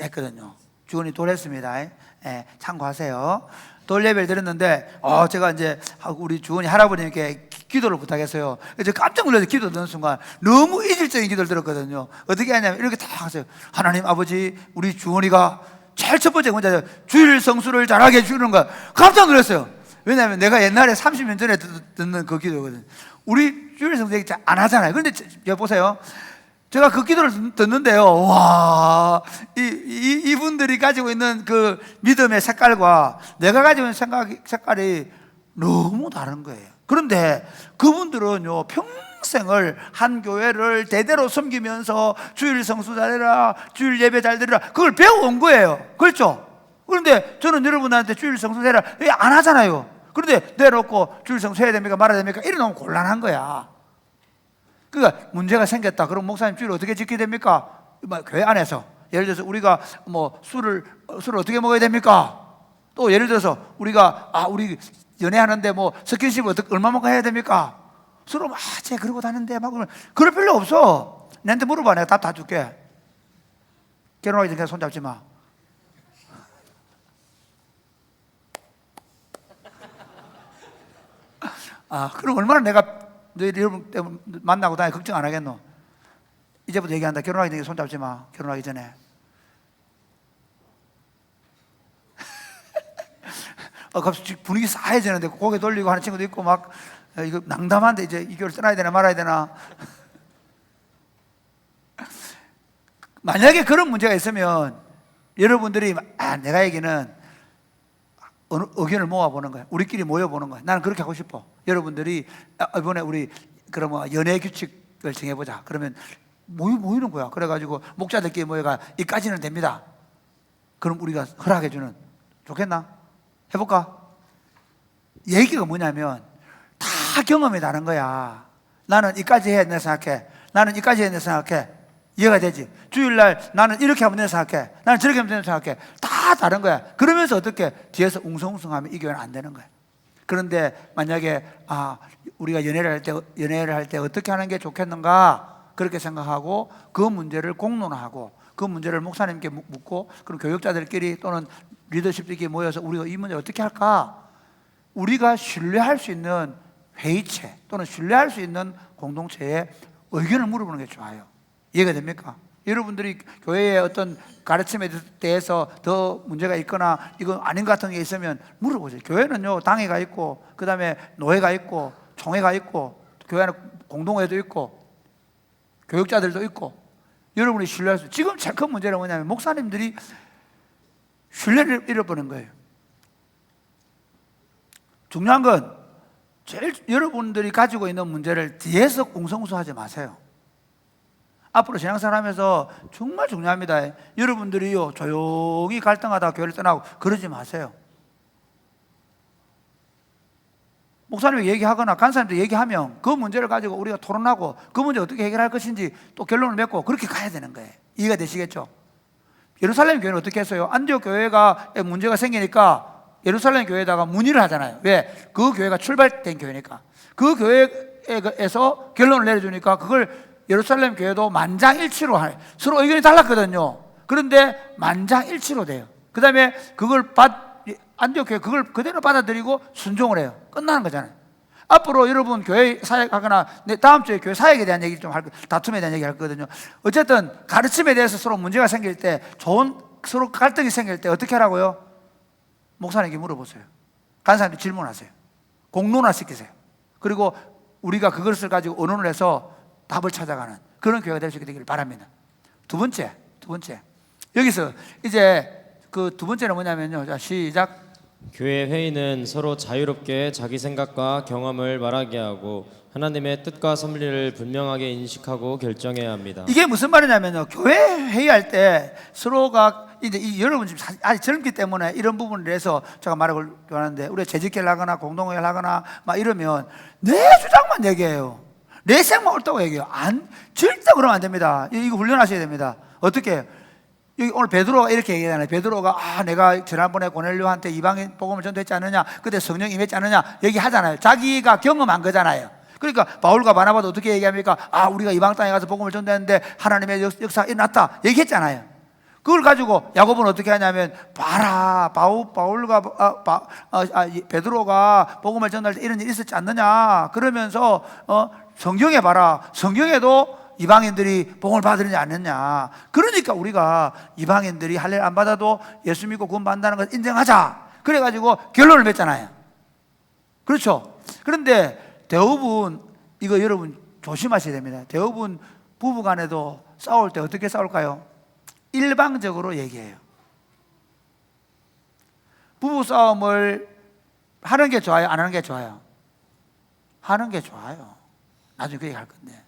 [SPEAKER 7] 했거든요. 주원이 돌했습니다. 예, 참고하세요. 돌 예배를 드렸는데, 제가 이제 우리 주원이 할아버님께 기도를 부탁했어요. 이제 깜짝 놀라서 기도 듣는 순간 너무 이질적인 기도를 들었거든요. 어떻게 하냐면 이렇게 다 하세요. 하나님 아버지, 우리 주원이가 제일 첫 번째 문제는 주일 성수를 잘하게 해주는 거야. 깜짝 놀랐어요. 왜냐하면 내가 옛날에 30년 전에 듣는 그 기도거든요. 우리 주일 성수 얘기 잘 안 하잖아요. 그런데 보세요. 제가 그 기도를 듣는데요, 와, 이분들이 가지고 있는 그 믿음의 색깔과 내가 가지고 있는 색깔이 너무 다른 거예요. 그런데 그분들은요, 평생을 한 교회를 대대로 섬기면서 주일 성수 잘해라, 주일 예배 잘 드리라, 그걸 배워온 거예요. 그렇죠? 그런데 저는 여러분한테 주일 성수 해라 안 하잖아요. 그런데 내놓고 주일 성수 해야 됩니까 말아야 됩니까? 이러면 곤란한 거야. 그러니까 문제가 생겼다. 그럼 목사님 주일 어떻게 지켜야 됩니까? 교회 안에서 예를 들어서 우리가 뭐 술을 어떻게 먹어야 됩니까? 또 예를 들어서 우리가 우리 연애하는데 뭐 스킨십 얼마만큼 해야 됩니까? 서로 쟤 그러고 다는데 막 그럴 필요 없어. 내한테 물어봐. 내가 답 다 줄게. 결혼하기 전에 손 잡지 마. 그럼 얼마나 내가 너희 여러분 때문에 만나고 다니 걱정 안 하겠노? 이제부터 얘기한다. 결혼하기 전에 손 잡지 마. 결혼하기 전에. 갑자기 분위기 싸해지는데 고개 돌리고 하는 친구도 있고 막 이거 낭담한데 이제 이 교회를 떠나야 되나 말아야 되나. 만약에 그런 문제가 있으면 여러분들이 내가 얘기는 의견을 모아보는 거야. 우리끼리 모여보는 거야. 나는 그렇게 하고 싶어. 여러분들이 이번에 우리 그러면 연애 규칙을 정해보자. 그러면 모이는 거야. 그래가지고 목자들끼리 모여가 이까지는 됩니다. 그럼 우리가 허락해주는. 좋겠나? 해볼까? 얘기가 뭐냐면 다 경험이 다른 거야. 나는 이까지 해야 된다 생각해. 나는 이까지 해야 된다 생각해. 이해가 되지? 주일날 나는 이렇게 하면 된다 생각해. 나는 저렇게 하면 된다 생각해. 다 다른 거야. 그러면서 어떻게 뒤에서 웅성웅성하면 이 교회는 안 되는 거야. 그런데 만약에 우리가 연애를 할 때 어떻게 하는 게 좋겠는가 그렇게 생각하고 그 문제를 공론하고 그 문제를 목사님께 묻고 그럼 교육자들끼리 또는 리더십들끼리 모여서 우리가 이 문제 어떻게 할까? 우리가 신뢰할 수 있는 회의체 또는 신뢰할 수 있는 공동체에 의견을 물어보는 게 좋아요. 이해가 됩니까? 여러분들이 교회의 어떤 가르침에 대해서 더 문제가 있거나 이건 아닌 것 같은 게 있으면 물어보세요. 교회는요, 당회가 있고 그 다음에 노회가 있고 총회가 있고 교회 안에 공동회도 있고 교육자들도 있고 여러분이 신뢰할 수. 지금 제일 큰 문제는 뭐냐면 목사님들이 신뢰를 잃어버린 거예요. 중요한 건 제일 여러분들이 가지고 있는 문제를 뒤에서 웅성웅성하지 마세요. 앞으로 신앙생활하면서 정말 중요합니다. 여러분들이요 조용히 갈등하다가 교회를 떠나고 그러지 마세요. 목사님이 얘기하거나 간사님도 얘기하면 그 문제를 가지고 우리가 토론하고 그 문제 어떻게 해결할 것인지 또 결론을 맺고 그렇게 가야 되는 거예요. 이해가 되시겠죠? 예루살렘 교회는 어떻게 했어요? 안디옥 교회가 문제가 생기니까 예루살렘 교회에다가 문의를 하잖아요. 왜? 그 교회가 출발된 교회니까. 그 교회에서 결론을 내려주니까 그걸 예루살렘 교회도 만장일치로 서로 의견이 달랐거든요. 그런데 만장일치로 돼요. 그 다음에 그걸 안디옥 교회 그걸 그대로 받아들이고 순종을 해요. 끝나는 거잖아요. 앞으로 여러분 교회 사역하거나 다음 주에 교회 사역에 대한 얘기 좀 다툼에 대한 얘기 할 거거든요. 어쨌든 가르침에 대해서 서로 문제가 생길 때 서로 갈등이 생길 때 어떻게 하라고요? 목사님께 물어보세요. 간사님께 질문하세요. 공론화시키세요. 그리고 우리가 그것을 가지고 의논을 해서 답을 찾아가는 그런 교회가 될 수 있게 되기를 바랍니다. 두 번째 여기서 이제 그 두 번째는 뭐냐면요. 자, 시작.
[SPEAKER 8] 교회 회의는 서로 자유롭게 자기 생각과 경험을 말하게 하고 하나님의 뜻과 섭리를 분명하게 인식하고 결정해야 합니다.
[SPEAKER 7] 이게 무슨 말이냐면요. 교회 회의할 때 서로가 이제 여러분 지금 아직 젊기 때문에 이런 부분에 대해서 제가 말을 하는데 우리가 재직회를 하거나 공동회의를 하거나 막 이러면 내 주장만 얘기해요. 내 생각만 옳다고 얘기해요. 절대 그러면 안 됩니다. 이거 훈련하셔야 됩니다. 어떻게 해요? 여기 오늘 베드로가 이렇게 얘기하잖아요. 베드로가 내가 지난번에 고넬료한테 이방인 복음을 전도했지 않느냐, 그때 성령 임했지 않느냐 얘기하잖아요. 자기가 경험한 거잖아요. 그러니까 바울과 바나바도 어떻게 얘기합니까? 우리가 이방 땅에 가서 복음을 전도했는데 하나님의 역사가 일어났다 얘기했잖아요. 그걸 가지고 야고보는 어떻게 하냐면 봐라, 바울과 베드로가 복음을 전도할 때 이런 일이 있었지 않느냐 그러면서 성경에 봐라, 성경에도 이방인들이 복음을 받으느냐 않느냐. 그러니까 우리가 이방인들이 할례를 안 받아도 예수 믿고 구원 받는다는 걸 인정하자. 그래가지고 결론을 맺잖아요. 그렇죠? 그런데 대부분 이거 여러분 조심하셔야 됩니다. 대부분 부부간에도 싸울 때 어떻게 싸울까요? 일방적으로 얘기해요. 부부 싸움을 하는 게 좋아요? 안 하는 게 좋아요? 하는 게 좋아요. 나중에 그 얘기 할 건데.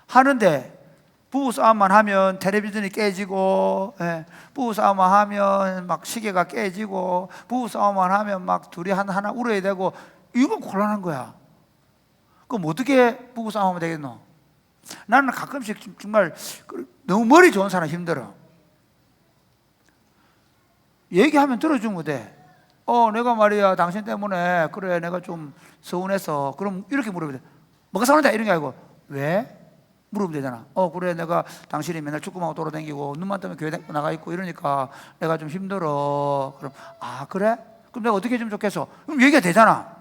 [SPEAKER 7] 하는데 부부싸움만 하면 텔레비전이 깨지고, 부부싸움만 하면 막 시계가 깨지고, 부부싸움만 하면 막 둘이 하나 울어야 되고, 이건 곤란한 거야. 그럼 어떻게 부부싸움하면 되겠노? 나는 가끔씩 정말 너무 머리 좋은 사람 힘들어. 얘기하면 들어주면 돼. 내가 말이야 당신 때문에 그래 내가 좀 서운해서. 그럼 이렇게 물어보면 돼. 뭐가 서운하다 이런 게 아니고 왜? 물으면 되잖아. 그래 내가 당신이 맨날 축구하고 돌아다니고 눈만 뜨면 교회 나가 있고 이러니까 내가 좀 힘들어. 그럼 그래? 그럼 내가 어떻게 해주면 좋겠어? 그럼 얘기가 되잖아.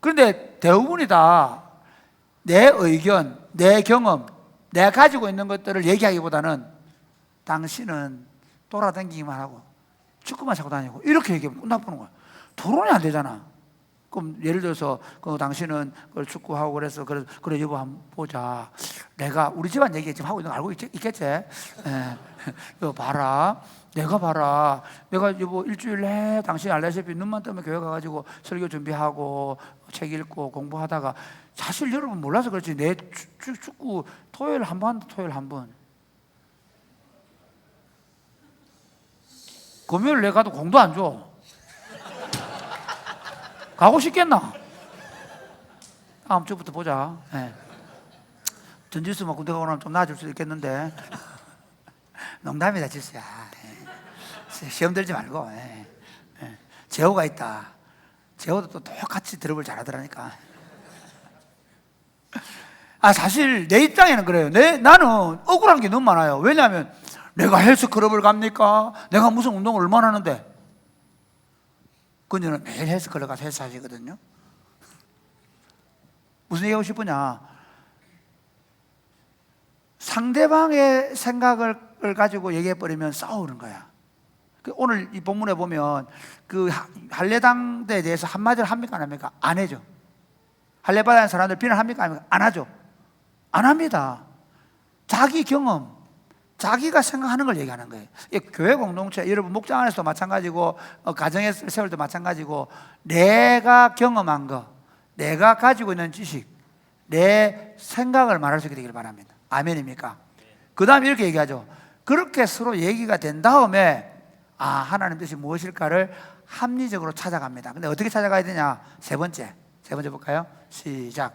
[SPEAKER 7] 그런데 대부분이 다 내 의견, 내 경험, 내가 가지고 있는 것들을 얘기하기보다는 당신은 돌아다니기만 하고 축구만 차고 다니고 이렇게 얘기하면 끝나보는 거야. 토론이 안 되잖아. 그럼 예를 들어서 당신은 그걸 축구하고 그래서 그래 여보 한번 보자. 내가 우리 집안 얘기 지금 하고 있는 거 알고 있겠지? 여보 봐라. 내가 여보 일주일 내에 당신이 알다시피 눈만 뜨면 교회 가가지고 설교 준비하고 책 읽고 공부하다가 사실 여러분 몰라서 그렇지 내 축구 토요일 한 번, 토요일 한 번. 금요일 내가 가도 공도 안 줘. 가고 싶겠나? 다음 주부터 보자. 전지수만 군대 가고 나면 좀 나아질 수도 있겠는데. 농담이다, 지수야. 시험 들지 말고. 재호가 있다. 재호도 또 똑같이 드롭을 잘하더라니까. 사실 내 입장에는 그래요. 나는 억울한 게 너무 많아요. 왜냐하면 내가 헬스클럽을 갑니까? 내가 무슨 운동을 얼마나 하는데? 그녀는 매일 헬스클럽 가서 헬스 하시거든요. 무슨 얘기하고 싶으냐? 상대방의 생각을 가지고 얘기해버리면 싸우는 거야. 오늘 이 본문에 보면 그 할례당대에 대해서 한마디를 합니까 안 합니까? 안 해죠. 할례 받은 사람들 비난합니까 안 합니까? 안 하죠. 안 합니다. 자기 경험, 자기가 생각하는 걸 얘기하는 거예요. 교회 공동체, 여러분 목장 안에서도 마찬가지고 가정에서 세울 때 마찬가지고 내가 경험한 거, 내가 가지고 있는 지식, 내 생각을 말할 수 있게 되길 바랍니다. 아멘입니까? 그 다음에 이렇게 얘기하죠. 그렇게 서로 얘기가 된 다음에 하나님 뜻이 무엇일까를 합리적으로 찾아갑니다. 근데 어떻게 찾아가야 되냐? 세 번째 볼까요? 시작.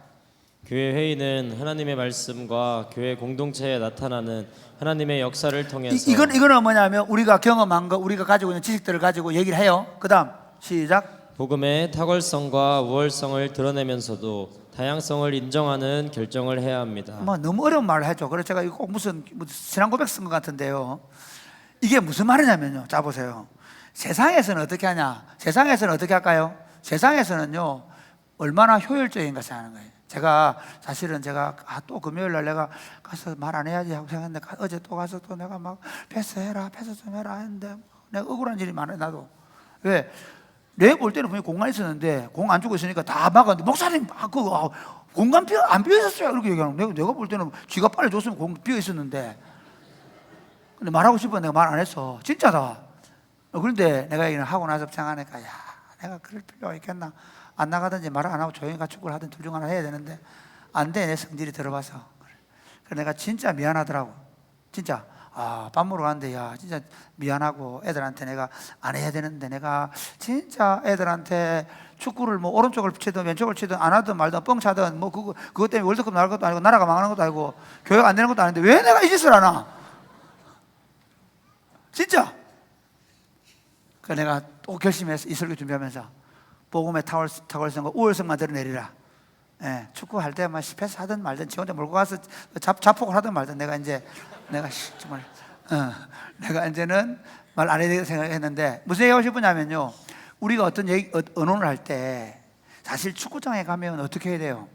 [SPEAKER 8] 교회 회의는 하나님의 말씀과 교회 공동체에 나타나는 하나님의 역사를 통해서
[SPEAKER 7] 이거는 뭐냐면 우리가 경험한 거, 우리가 가지고 있는 지식들을 가지고 얘기를 해요. 그 다음 시작.
[SPEAKER 8] 복음의 탁월성과 우월성을 드러내면서도 다양성을 인정하는 결정을 해야 합니다.
[SPEAKER 7] 뭐 너무 어려운 말을 했죠. 그래서 제가 이거 꼭 무슨 신앙 고백 쓴 것 같은데요. 이게 무슨 말이냐면요. 자 보세요. 세상에서는 어떻게 하냐? 세상에서는 어떻게 할까요? 세상에서는요 얼마나 효율적인 것을 하는 거예요. 제가 사실은 또 금요일 날 내가 가서 말 안 해야지 하고 생각했는데 어제 또 가서 또 내가 막 패스 좀 해라 했는데 내가 억울한 일이 많아요. 나도. 왜? 내가 볼 때는 분명히 공간 있었는데 공 안 주고 있으니까 다 막았는데 목사님 공간 안 비어 있었어요 이렇게 얘기하는 거예요. 내가 볼 때는 쥐가 빨리 줬으면 공 비어 있었는데 근데 말하고 싶어 내가 말 안 했어. 진짜다. 그런데 내가 얘기를 하고 나서 생각하니까 내가 그럴 필요가 있겠나. 안 나가든지 말 안 하고 조용히 같이 축구를 하든 둘 중 하나 해야 되는데 안 돼. 내 성질이 들어봐서. 그래 내가 진짜 미안하더라고. 진짜 밥 먹으러 갔는데 진짜 미안하고 애들한테 내가 안 해야 되는데 내가 진짜 애들한테 축구를 뭐 오른쪽을 치든 왼쪽을 치든 안 하든 말든 뻥 차든 뭐 그것 때문에 월드컵 나갈 것도 아니고 나라가 망하는 것도 아니고 교육 안 되는 것도 아닌데 왜 내가 이 짓을 하나? 진짜. 그래서 내가 또 결심해서 이 설교 준비하면서 복음의 탁월성과 우월성만 드러내리라. 축구할 때만 패스 하든 말든 지 혼자 몰고 가서 자폭을 하든 말든 내가 정말 내가 이제는 말 안 해야 되겠다 생각했는데 무슨 얘기하고 싶으냐면요. 우리가 어떤 언론을 할 때 사실 축구장에 가면 어떻게 해야 돼요?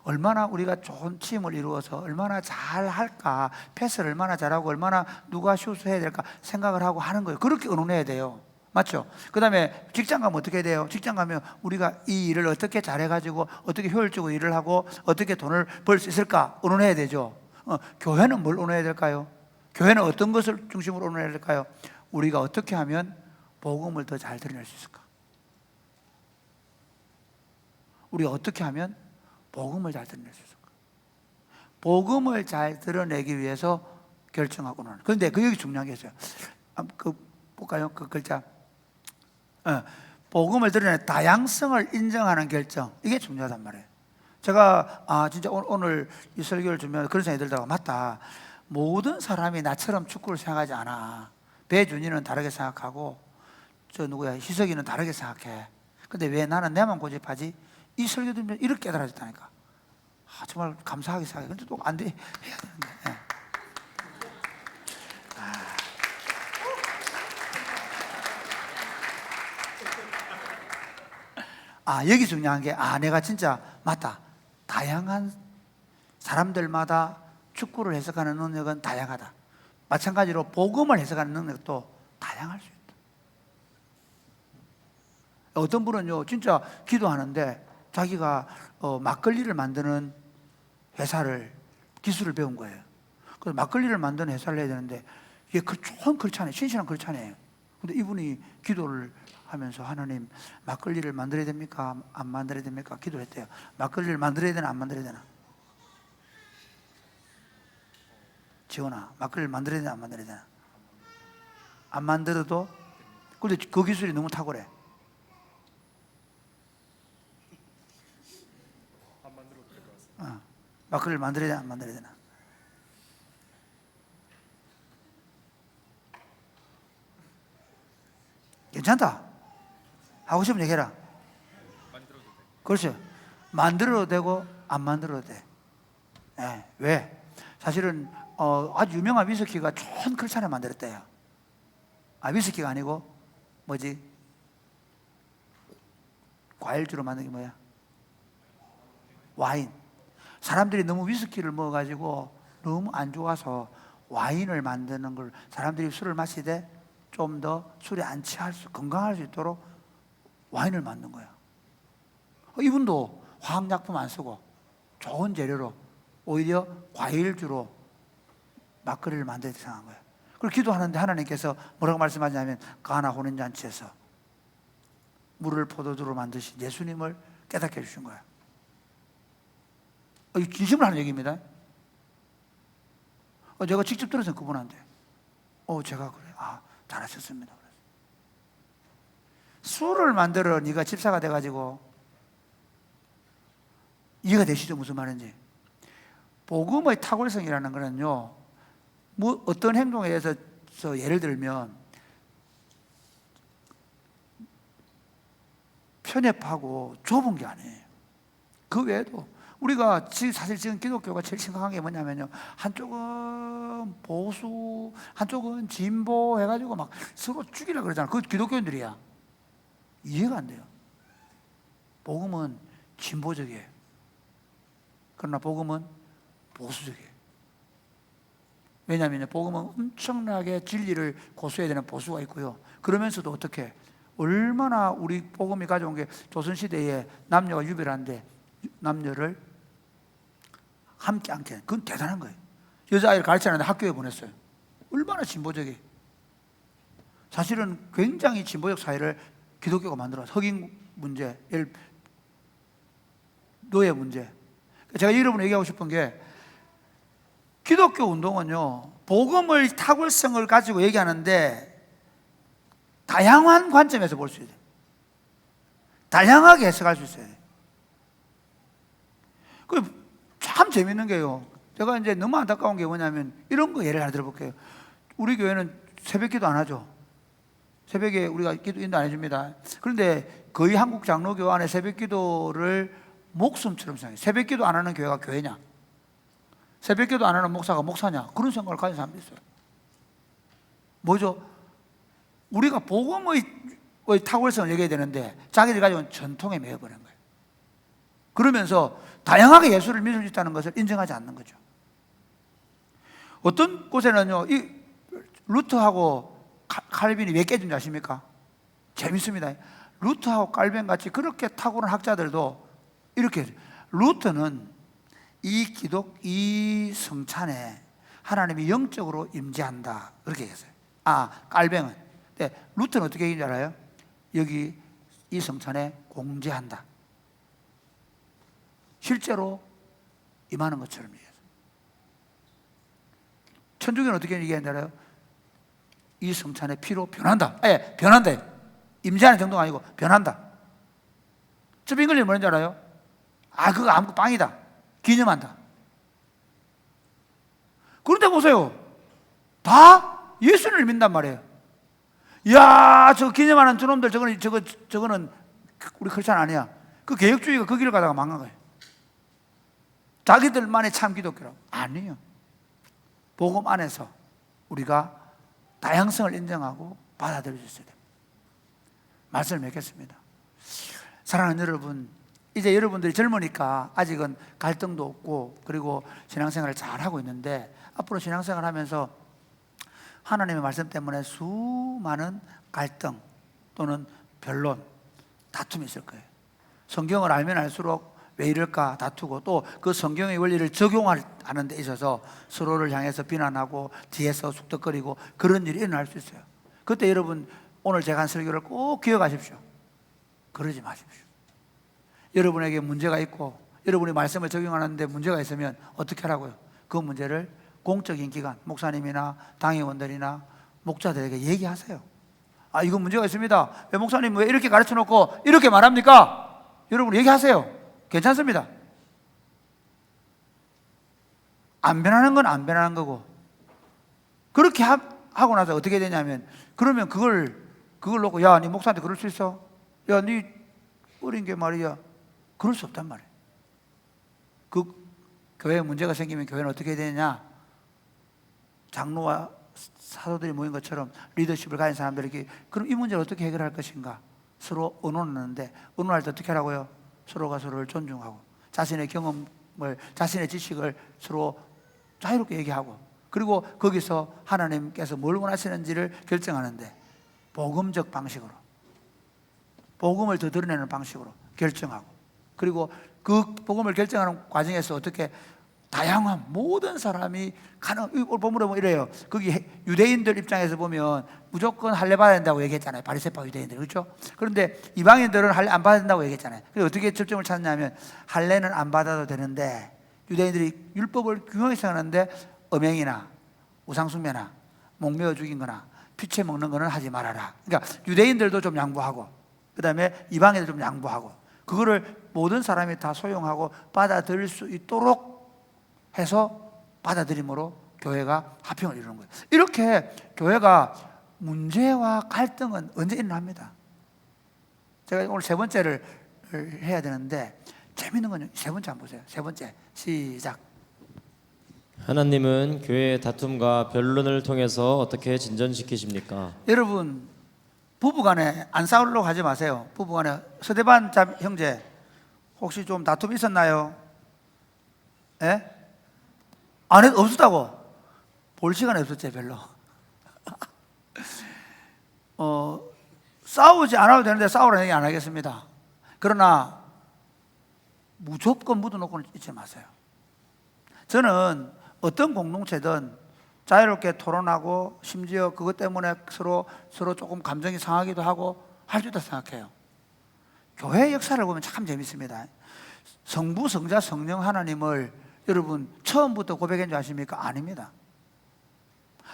[SPEAKER 7] 얼마나 우리가 좋은 팀을 이루어서 얼마나 잘 할까, 패스를 얼마나 잘하고 얼마나 누가 슛을 해야 될까 생각을 하고 하는 거예요. 그렇게 언론해야 돼요. 맞죠? 그 다음에 직장 가면 어떻게 돼요? 직장 가면 우리가 이 일을 어떻게 잘해가지고 어떻게 효율적으로 일을 하고 어떻게 돈을 벌 수 있을까 언론해야 되죠. 교회는 뭘 언론해야 될까요? 교회는 어떤 것을 중심으로 언론해야 될까요? 우리가 어떻게 하면 복음을 더 잘 드러낼 수 있을까? 우리가 어떻게 하면 복음을 잘 드러낼 수 있을까? 복음을 잘 드러내기 위해서 결정하고 나는. 그런데 여기 중요한 게 있어요. 볼까요? 그 글자. 복음을 드러내는 다양성을 인정하는 결정. 이게 중요하단 말이에요. 제가 진짜 오늘 이 설교를 주면 그런 생각이 들다가 맞다. 모든 사람이 나처럼 축구를 생각하지 않아. 배준이는 다르게 생각하고 희석이는 다르게 생각해. 근데 왜 나는 내만 고집하지? 이 설교 들으면 이렇게 깨달아졌다니까. 정말 감사하게 생각해. 근데 또 안 돼. 해야 되는데. 여기 중요한 게 내가 진짜 맞다. 다양한 사람들마다 축구를 해석하는 능력은 다양하다. 마찬가지로 복음을 해석하는 능력도 다양할 수 있다. 어떤 분은요 진짜 기도하는데 자기가 막걸리를 만드는 회사를 기술을 배운 거예요. 그래서 막걸리를 만드는 회사를 해야 되는데 이게 좋은 글자네, 신실한 글자네. 근데 이분이 기도를 하면서 하나님 막걸리를 만들어야 됩니까? 안 만들어야 됩니까? 기도를 했대요. 막걸리를 만들어야 되나 안 만들어야 되나? 지원아, 막걸리를 만들어야 되나 안 만들어야 되나? 안 만들어도? 근데 그 기술이 너무 탁월해. 안 만들어도 될 것 같습니다. 막걸리를 만들어야 되나 안 만들어야 되나? 괜찮다. 하고 싶으면 얘기해라. 만들어도 돼. 그렇죠. 만들어도 되고 안 만들어도 돼. 왜? 사실은 아주 유명한 위스키가 좋은 글차를 만들었대요. 위스키가 아니고 뭐지? 과일주로 만든 게 뭐야? 와인. 사람들이 너무 위스키를 먹어가지고 너무 안 좋아서 와인을 만드는 걸 사람들이 술을 마시되 좀 더 술에 안 취할 수, 건강할 수 있도록 와인을 만든 거야. 이분도 화학약품 안 쓰고 좋은 재료로 오히려 과일주로 막걸리를 만들어 생각한 거예요. 그리고 기도하는데 하나님께서 뭐라고 말씀하냐면 가나 혼인잔치에서 물을 포도주로 만드신 예수님을 깨닫게 해주신 거예요. 이거 진심으로 하는 얘기입니다. 제가 직접 들었어요, 그분한테. 제가 그래. 잘하셨습니다. 그래서. 술을 만들어 네가 집사가 돼가지고 이해가 되시죠? 무슨 말인지. 복음의 탁월성이라는 거는요, 뭐 어떤 행동에 대해서 예를 들면 편협하고 좁은 게 아니에요. 그 외에도 우리가 사실 지금 기독교가 제일 심각한 게 뭐냐면요, 한쪽은 보수, 한쪽은 진보 해가지고 막 서로 죽이려고 그러잖아. 그거 기독교인들이야. 이해가 안 돼요. 복음은 진보적이에요. 그러나 복음은 보수적이에요. 왜냐하면 복음은 엄청나게 진리를 고수해야 되는 보수가 있고요. 그러면서도 어떻게, 얼마나 우리 복음이 가져온 게 조선시대에 남녀가 유별한데 남녀를 함께 앉게 하는, 그건 대단한 거예요. 여자아이를 가르치는데 학교에 보냈어요. 얼마나 진보적이에요. 사실은 굉장히 진보적 사회를 기독교가 만들어서 흑인 문제, 노예 문제. 제가 여러분에게 얘기하고 싶은 게, 기독교 운동은요, 복음의 탁월성을 가지고 얘기하는데 다양한 관점에서 볼 수 있어요. 다양하게 해석할 수 있어요. 그 참 재밌는 게요, 제가 이제 너무 안타까운 게 뭐냐면, 이런 거 예를 하나 들어볼게요. 우리 교회는 새벽 기도 안 하죠. 새벽에 우리가 기도 안 해줍니다. 그런데 거의 한국 장로교 안에 새벽 기도를 목숨처럼 생각해요. 새벽 기도 안 하는 교회가 교회냐? 새벽 기도 안 하는 목사가 목사냐? 그런 생각을 가진 사람도 있어요. 뭐죠? 우리가 복음의 탁월성을 얘기해야 되는데 자기들이 가지고 있는 전통에 매여버린 거예요. 그러면서 다양하게 예수를 믿을 수 있다는 것을 인정하지 않는 거죠. 어떤 곳에는요, 이 루터하고 칼빈이 왜 깨진지 아십니까? 재밌습니다. 루터하고 칼빈 같이 그렇게 탁월한 학자들도 이렇게 해요. 루터는 이 성찬에 하나님이 영적으로 임재한다, 그렇게 했어요. 칼빈은. 네, 루터는 어떻게 얘기인지 알아요? 여기 이 성찬에 공재한다, 실제로 임하는 것처럼 얘기해요. 천주교는 어떻게 얘기하는지 알아요? 이 성찬의 피로 변한다. 변한다. 임재하는 정도가 아니고 변한다. 쩌빙글리 뭐는지 알아요? 그거 아무 빵이다. 기념한다. 그런데 보세요, 다 예수를 믿는단 말이에요. 야, 저 기념하는 저놈들, 저거는 우리 크리스찬 아니야. 그 개혁주의가 그 길을 가다가 망한 거예요. 자기들만의 참 기독교라고. 아니에요. 복음 안에서 우리가 다양성을 인정하고 받아들일 수 있어야 됩니다. 말씀을 맺겠습니다. 사랑하는 여러분, 이제 여러분들이 젊으니까 아직은 갈등도 없고, 그리고 신앙생활을 잘하고 있는데, 앞으로 신앙생활 하면서 하나님의 말씀 때문에 수많은 갈등 또는 변론, 다툼이 있을 거예요. 성경을 알면 알수록 왜 이럴까 다투고, 또 그 성경의 원리를 적용하는 데 있어서 서로를 향해서 비난하고 뒤에서 쑥덕거리고, 그런 일이 일어날 수 있어요. 그때 여러분, 오늘 제가 한 설교를 꼭 기억하십시오. 그러지 마십시오. 여러분에게 문제가 있고 여러분이 말씀을 적용하는데 문제가 있으면 어떻게 하라고요? 그 문제를 공적인 기관, 목사님이나 당회원들이나 목자들에게 얘기하세요. 이거 문제가 있습니다. 왜 목사님 왜 이렇게 가르쳐 놓고 이렇게 말합니까? 여러분 얘기하세요. 괜찮습니다. 안 변하는 건 안 변하는 거고, 그렇게 하고 나서 어떻게 되냐면, 그러면 그걸 놓고, 야, 네 목사한테 그럴 수 있어? 야, 네 어린 게 말이야. 그럴 수 없단 말이에요. 그 교회에 문제가 생기면 교회는 어떻게 되느냐? 장로와 사도들이 모인 것처럼 리더십을 가진 사람들에게, 그럼 이 문제를 어떻게 해결할 것인가? 서로 의논하는데, 의논할 때 어떻게 하라고요? 서로가 서로를 존중하고, 자신의 경험을, 자신의 지식을 서로 자유롭게 얘기하고, 그리고 거기서 하나님께서 뭘 원하시는지를 결정하는데, 복음적 방식으로, 복음을 더 드러내는 방식으로 결정하고, 그리고 그 복음을 결정하는 과정에서 어떻게 다양한 모든 사람이 오늘 본문에 보면 이래요. 거기 유대인들 입장에서 보면 무조건 할례 받아야 된다고 얘기했잖아요. 바리새파 유대인들, 그렇죠? 그런데 이방인들은 할례 안 받아야 된다고 얘기했잖아요. 그래서 어떻게 접점을 찾느냐면, 할례는 안 받아도 되는데 유대인들이 율법을 규명하게 생각하는데 음행이나 우상숭배나 목매어 죽인 거나 피채 먹는 거는 하지 말아라. 그러니까 유대인들도 좀 양보하고 그 다음에 이방인들 좀 양보하고 그거를 모든 사람이 다 소용하고 받아들일 수 있도록 해서 받아들임으로 교회가 화평을 이루는 거예요. 이렇게 교회가 문제와 갈등은 언제 일어납니다. 제가 오늘 세 번째를 해야 되는데 재밌는 건 세 번째 한번 보세요. 세 번째 시작.
[SPEAKER 8] 하나님은 교회의 다툼과 변론을 통해서 어떻게 진전시키십니까?
[SPEAKER 7] 여러분 부부간에 안 싸우려고 하지 마세요. 부부간에 서대반 형제 혹시 좀 다툼 있었나요? 예? 없었다고? 볼 시간이 없었지 별로. 싸우지 않아도 되는데 싸우라는 얘기 안 하겠습니다. 그러나 무조건 묻어놓고는 있지 마세요. 저는 어떤 공동체든 자유롭게 토론하고 심지어 그것 때문에 서로 조금 감정이 상하기도 하고 할 수 있다고 생각해요. 교회 역사를 보면 참 재밌습니다. 성부, 성자, 성령 하나님을 여러분 처음부터 고백한 줄 아십니까? 아닙니다.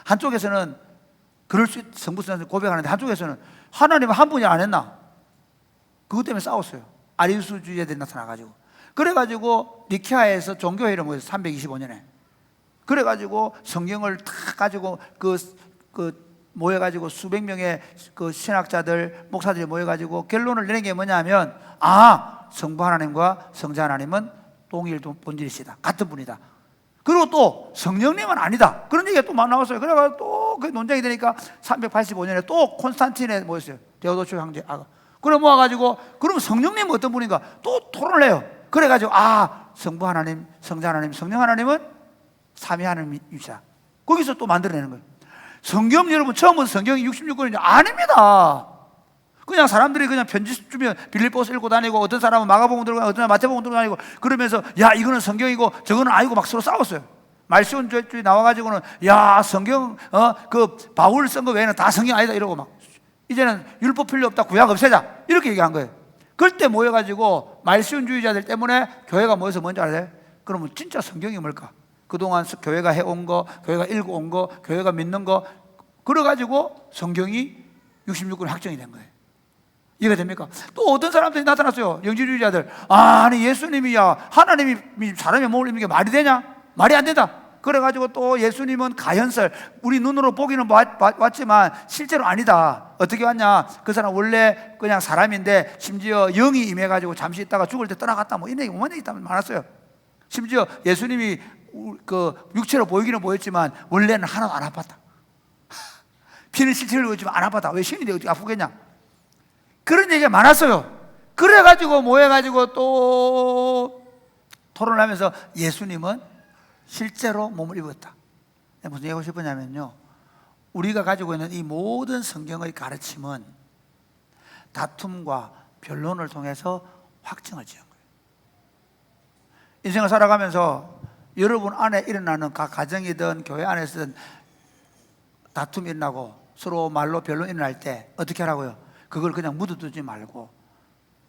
[SPEAKER 7] 한쪽에서는 그럴 수 성부, 성자 고백하는데 한쪽에서는 하나님은 한 분이 안 했나? 그것 때문에 싸웠어요. 아리우스주의자들이 나타나가지고 그래가지고 니케아에서 종교회의를 모였어요. 325년에 그래가지고 성경을 다 가지고 모여가지고 수백 명의 그 신학자들, 목사들이 모여가지고 결론을 내는 게 뭐냐면 성부 하나님과 성자 하나님은 동일 본질이시다. 같은 분이다. 그리고 또 성령님은 아니다. 그런 얘기가 또 막 나왔어요. 그래가지고 또 그 논쟁이 되니까 385년에 또 콘스탄틴에 모였어요. 데오도초 형제. 그래 모아가지고 그럼 성령님은 어떤 분인가 또 토론을 해요. 그래가지고 성부 하나님, 성자 하나님, 성령 하나님은 삼위 하나님이시다. 거기서 또 만들어내는 거예요. 성경 여러분 처음부터 성경이 66권이냐? 아닙니다. 그냥 사람들이 그냥 편지 주면 빌립보서 읽고 다니고 어떤 사람은 마가복음 들고 다니고 어떤 사람은 마태복음 들고 다니고 그러면서 야 이거는 성경이고 저거는 아니고 막 서로 싸웠어요. 말씀주의 나와가지고는 야 성경 그 바울 쓴 거 외에는 다 성경 아니다 이러고 막 이제는 율법 필요 없다 구약 없애자 이렇게 얘기한 거예요. 그럴 때 모여가지고 말씀주의자들 때문에 교회가 모여서 뭔지 알아요? 그러면 진짜 성경이 뭘까? 그동안 교회가 해온 거, 교회가 읽어온 거, 교회가 믿는 거 그래가지고 성경이 66권 확정이 된 거예요. 이해가 됩니까? 또 어떤 사람들이 나타났어요. 영지주의자들. 아니 예수님이야 하나님이 사람의 몸을 입는 게 말이 되냐? 말이 안 된다. 그래가지고 또 예수님은 가현설 우리 눈으로 보기는 왔지만 실제로 아니다. 어떻게 왔냐? 그 사람 원래 그냥 사람인데 심지어 영이 임해가지고 잠시 있다가 죽을 때 떠나갔다 뭐 이런 얘기 오만 얘기 많았어요. 심지어 예수님이 그 육체로 보이기는 보였지만 원래는 하나도 안 아팠다. 피는 실체를 보였지만 안 아팠다. 왜 신인데 어떻게 아프겠냐? 그런 얘기가 많았어요. 그래가지고 모여가지고 또 토론을 하면서 예수님은 실제로 몸을 입었다. 무슨 얘기하고 싶으냐면요, 우리가 가지고 있는 이 모든 성경의 가르침은 다툼과 변론을 통해서 확증을 지은 거예요. 인생을 살아가면서 여러분 안에 일어나는 각 가정이든 교회 안에서든 다툼이 일어나고 서로 말로 변론이 일어날 때 어떻게 하라고요? 그걸 그냥 묻어두지 말고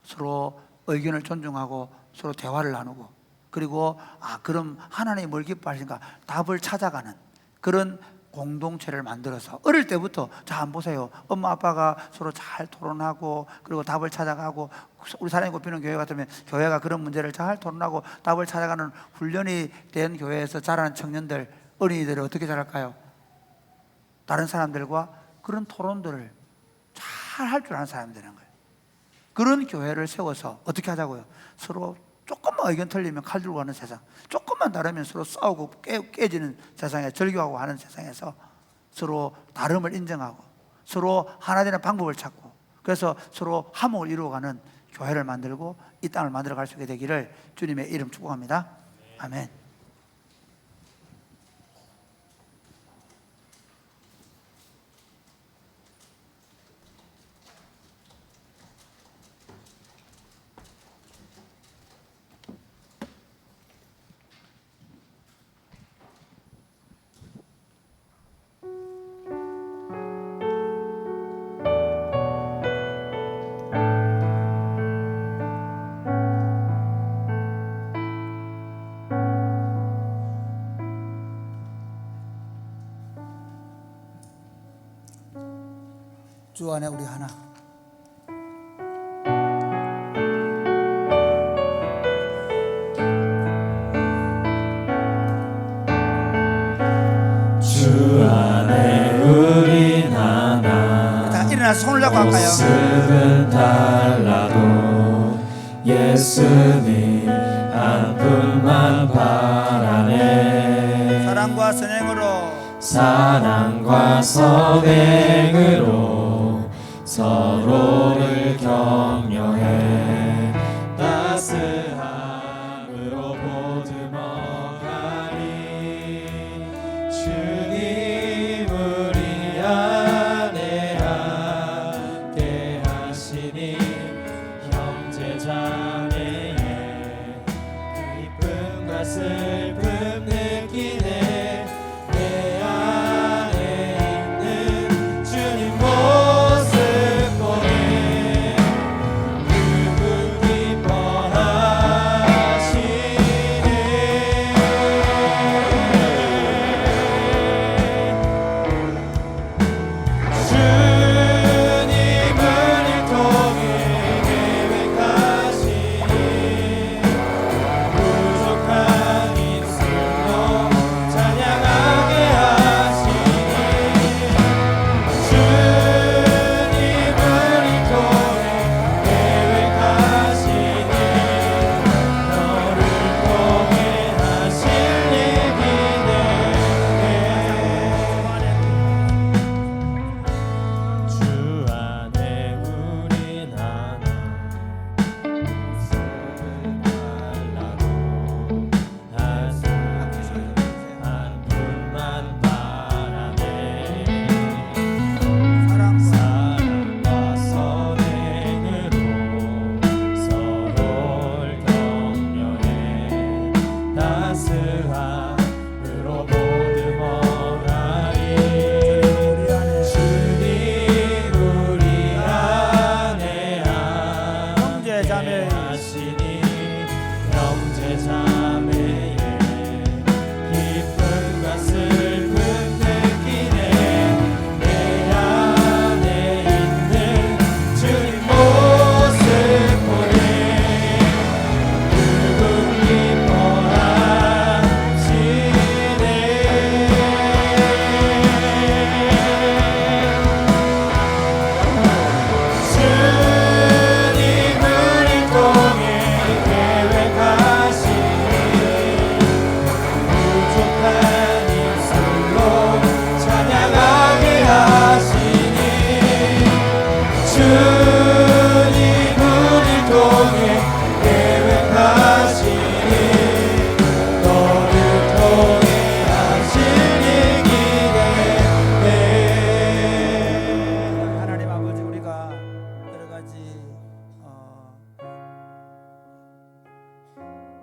[SPEAKER 7] 서로 의견을 존중하고 서로 대화를 나누고 그리고 그럼 하나님이 뭘 기뻐하시는가 답을 찾아가는 그런 공동체를 만들어서 어릴 때부터 자 한번 보세요. 엄마 아빠가 서로 잘 토론하고 그리고 답을 찾아가고 우리 사랑이 꼽히는 교회 같으면 교회가 그런 문제를 잘 토론하고 답을 찾아가는 훈련이 된 교회에서 자라는 청년들 어린이들을 어떻게 자랄까요? 다른 사람들과 그런 토론들을 잘 할 줄 아는 사람이 되는 거예요. 그런 교회를 세워서 어떻게 하자고요? 서로 조금만 의견 틀리면 칼 들고 가는 세상, 조금만 다르면 서로 싸우고 깨지는 세상에 절교하고 하는 세상에서 서로 다름을 인정하고 서로 하나 되는 방법을 찾고 그래서 서로 화목을 이루어가는 교회를 만들고 이 땅을 만들어갈 수 있게 되기를 주님의 이름 축복합니다. 아멘. 주 안에 우리 하나.
[SPEAKER 6] 주 안에 우린 하나
[SPEAKER 7] 다 일어나서 손을 잡고 할까요?
[SPEAKER 6] 모습은 달라도 예수님 한 분만 바라네
[SPEAKER 7] 사랑과 선행으로
[SPEAKER 6] 사랑과 선행으로 서로를 격려해 따스함으로 보듬어가리 주님 우리 안에 함께 하시니 형제 자매의 그 기쁨과 슬픔 느끼네 내 안에 있는 주님 모습 보네 그분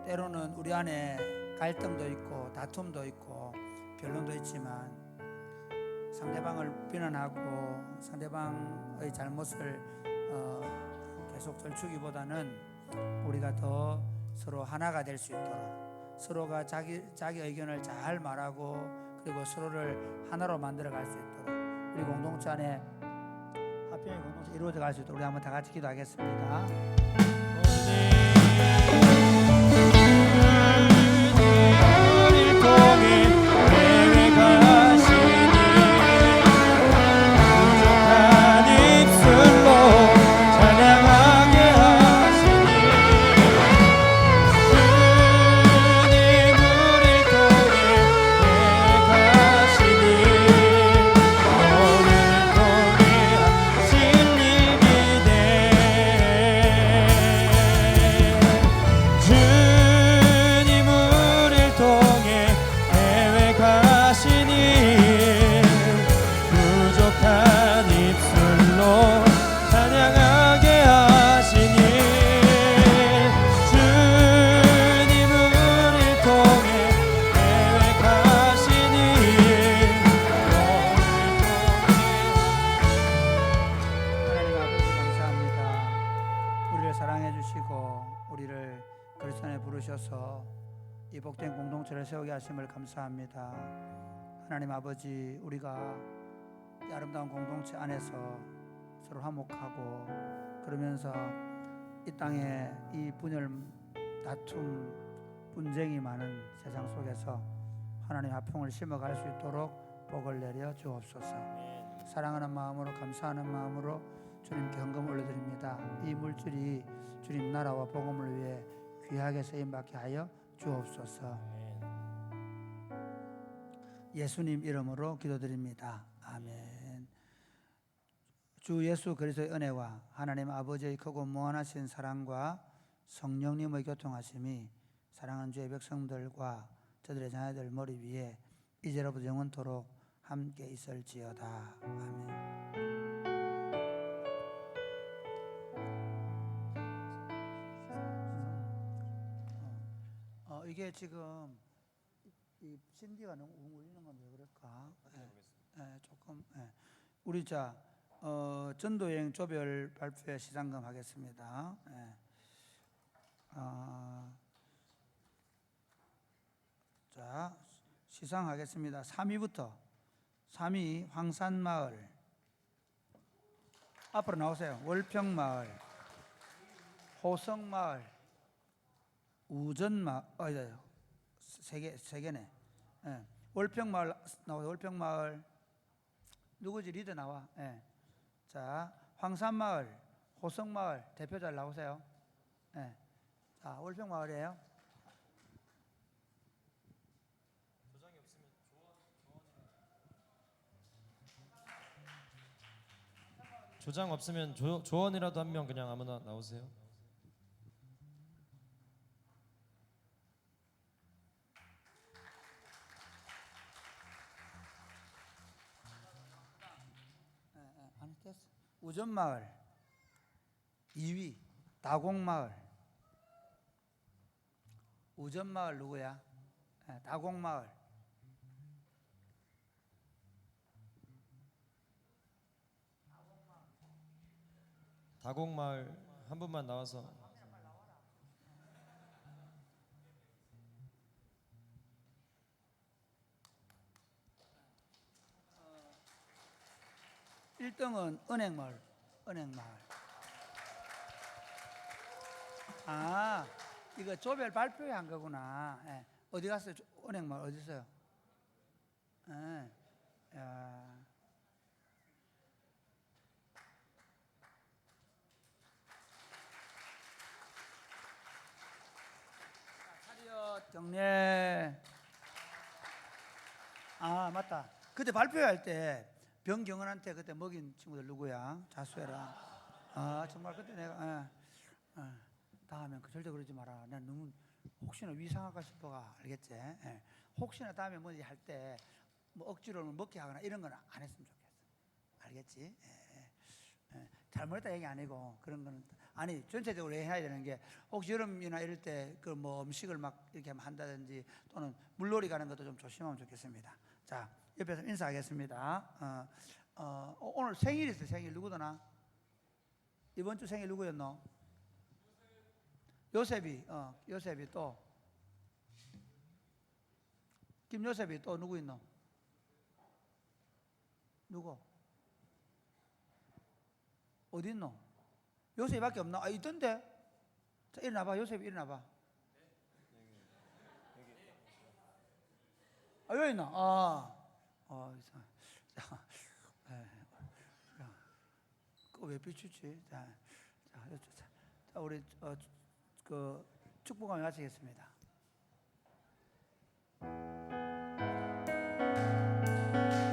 [SPEAKER 7] 때로는 우리 안에 갈등도 있고 다툼도 있고 변론도 있지만 상대방을 비난하고 상대방의 잘못을 계속 들추기보다는 우리가 더 서로 하나가 될 수 있도록 서로가 자기 의견을 잘 말하고 그리고 서로를 하나로 만들어 갈 수 있도록 우리 공동체 안에 화평의 공동체 이루어져 갈 수 있도록 우리 한번 다 같이 기도하겠습니다. 우리를 그리스도 안에 부르셔서 이 복된 공동체를 세우게 하심을 감사합니다. 하나님 아버지, 우리가 이 아름다운 공동체 안에서 서로 화목하고 그러면서 이 땅에 이 분열, 다툼, 분쟁이 많은 세상 속에서 하나님 화평을 심어갈 수 있도록 복을 내려 주옵소서. 사랑하는 마음으로 감사하는 마음으로 주님께 헌금 올려드립니다. 이 물질이 주님 나라와 복음을 위해 귀하게 쓰임받게 하여 주옵소서. 예수님 이름으로 기도드립니다. 아멘. 주 예수 그리스도의 은혜와 하나님 아버지의 크고 무한하신 사랑과 성령님의 교통하심이 사랑하는 주의 백성들과 저들의 자녀들 머리 위에 이제로부터 영원토록 함께 있을지어다. 아멘. 이게 지금 이 CD가 너무 울리는 건 왜 그럴까? 조금. 우리 전도여행 조별 발표회 시상금 하겠습니다. 자, 시상하겠습니다. 3위부터 3위 황산마을 앞으로 나오세요. 월평마을, 호성마을, 우전마을, 세 개네. 월평마을 나오세요. 월평마을 누구지? 리더 나와. 자, 황산마을, 호성마을 대표자 나오세요. 자, 월평마을이에요.
[SPEAKER 8] 조장 없으면 조원이라도 한 명 그냥 아무나 나오세요.
[SPEAKER 7] 아니 됐어. 우전마을 2위 다곡마을. 우전마을 누구야? 다곡마을.
[SPEAKER 8] 다곡마을 한 분만 나와서.
[SPEAKER 7] 어, 1등은 은행마을. 은행마을. 아, 이거 조별 발표회 한 거구나. 어디 갔어요? 은행마을 어디 있어요? 야. 정례. 아 맞다. 그때 발표할 때 병경은한테 그때 먹인 친구들 누구야? 자수해라. 아 정말 그때 내가 다음엔 절대 그러지 마라. 난 너무 혹시나 위상할까 싶어가. 알겠지? 혹시나 다음에 뭐지 할 때 뭐 억지로 먹게 하거나 이런 건 안 했으면 좋겠어. 알겠지? 잘못했다 얘기 아니고 그런 거는 아니 전체적으로 해야 되는 게 혹시 여름이나 이럴 때 그 뭐 음식을 막 이렇게 한다든지 또는 물놀이 가는 것도 좀 조심하면 좋겠습니다. 자 옆에서 인사하겠습니다. 오늘 생일 있어요. 생일 누구더나? 이번 주 생일 누구였노? 요셉이. 요셉이 또 김요셉이 또 누구 있노? 누구? 어디 있노? 요셉이밖에 없나? 아 있던데. 자 일어나봐. 요셉이 일어나봐. 아 여기 있나? 그왜 비추지? 자 우리 그 축복을 마치겠습니다.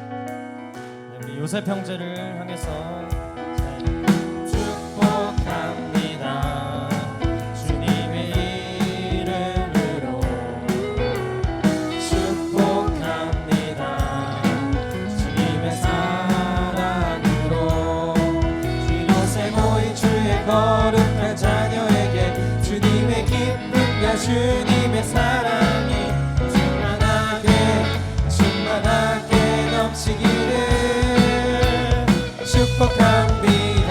[SPEAKER 8] 네, 우리 요셉 형제를 향해서
[SPEAKER 6] 축복합니다. 주님의 이름으로 축복합니다. 주님의 사랑으로 이곳에 모인 주의 거룩한 자녀에게 주님의 기쁨과 주님의 사랑이 충만하게 넘치기를 축복합니다.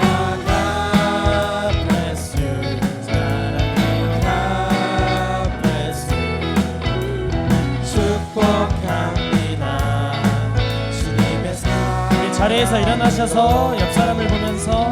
[SPEAKER 8] 자리에서 일어나셔서 옆 사람을 보면서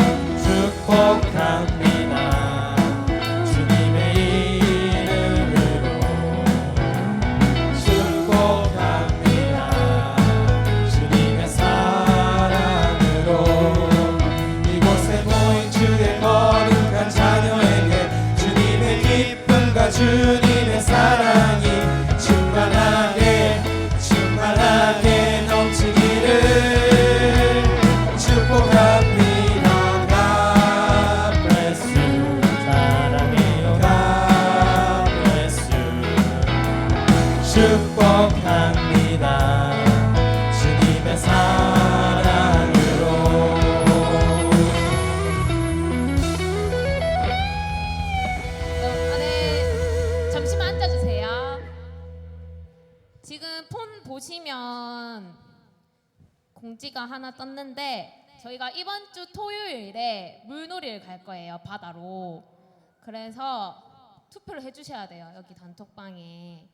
[SPEAKER 9] 우선 공지가 하나 떴는데 저희가 이번 주 토요일에 물놀이를 갈 거예요, 바다로. 그래서 투표를 해주셔야 돼요, 여기 단톡방에.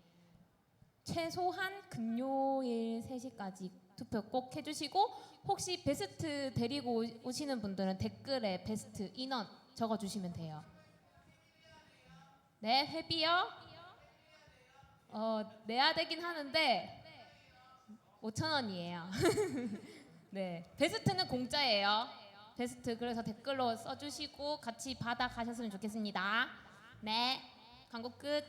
[SPEAKER 9] 최소한 금요일 3시까지 투표 꼭 해주시고, 혹시 베스트 데리고 오시는 분들은 댓글에 베스트 인원 적어주시면 돼요. 네, 회비요? 내야 되긴 하는데 5,000원이에요. 네, 베스트는 공짜예요. 베스트 그래서 댓글로 써주시고 같이 받아 가셨으면 좋겠습니다. 네, 광고 끝.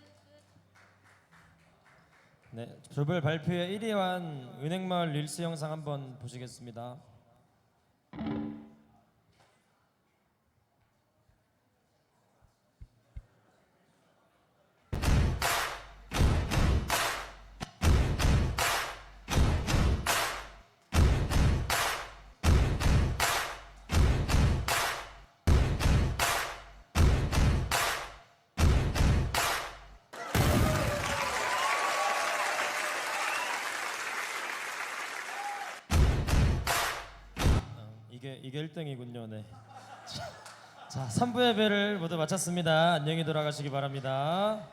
[SPEAKER 8] 네, 조별 발표에 1위한 은행마을 릴스 영상 한번 보시겠습니다. 이게 1등이군요. 네. 자, 3부 예배를 모두 마쳤습니다. 안녕히 돌아가시기 바랍니다.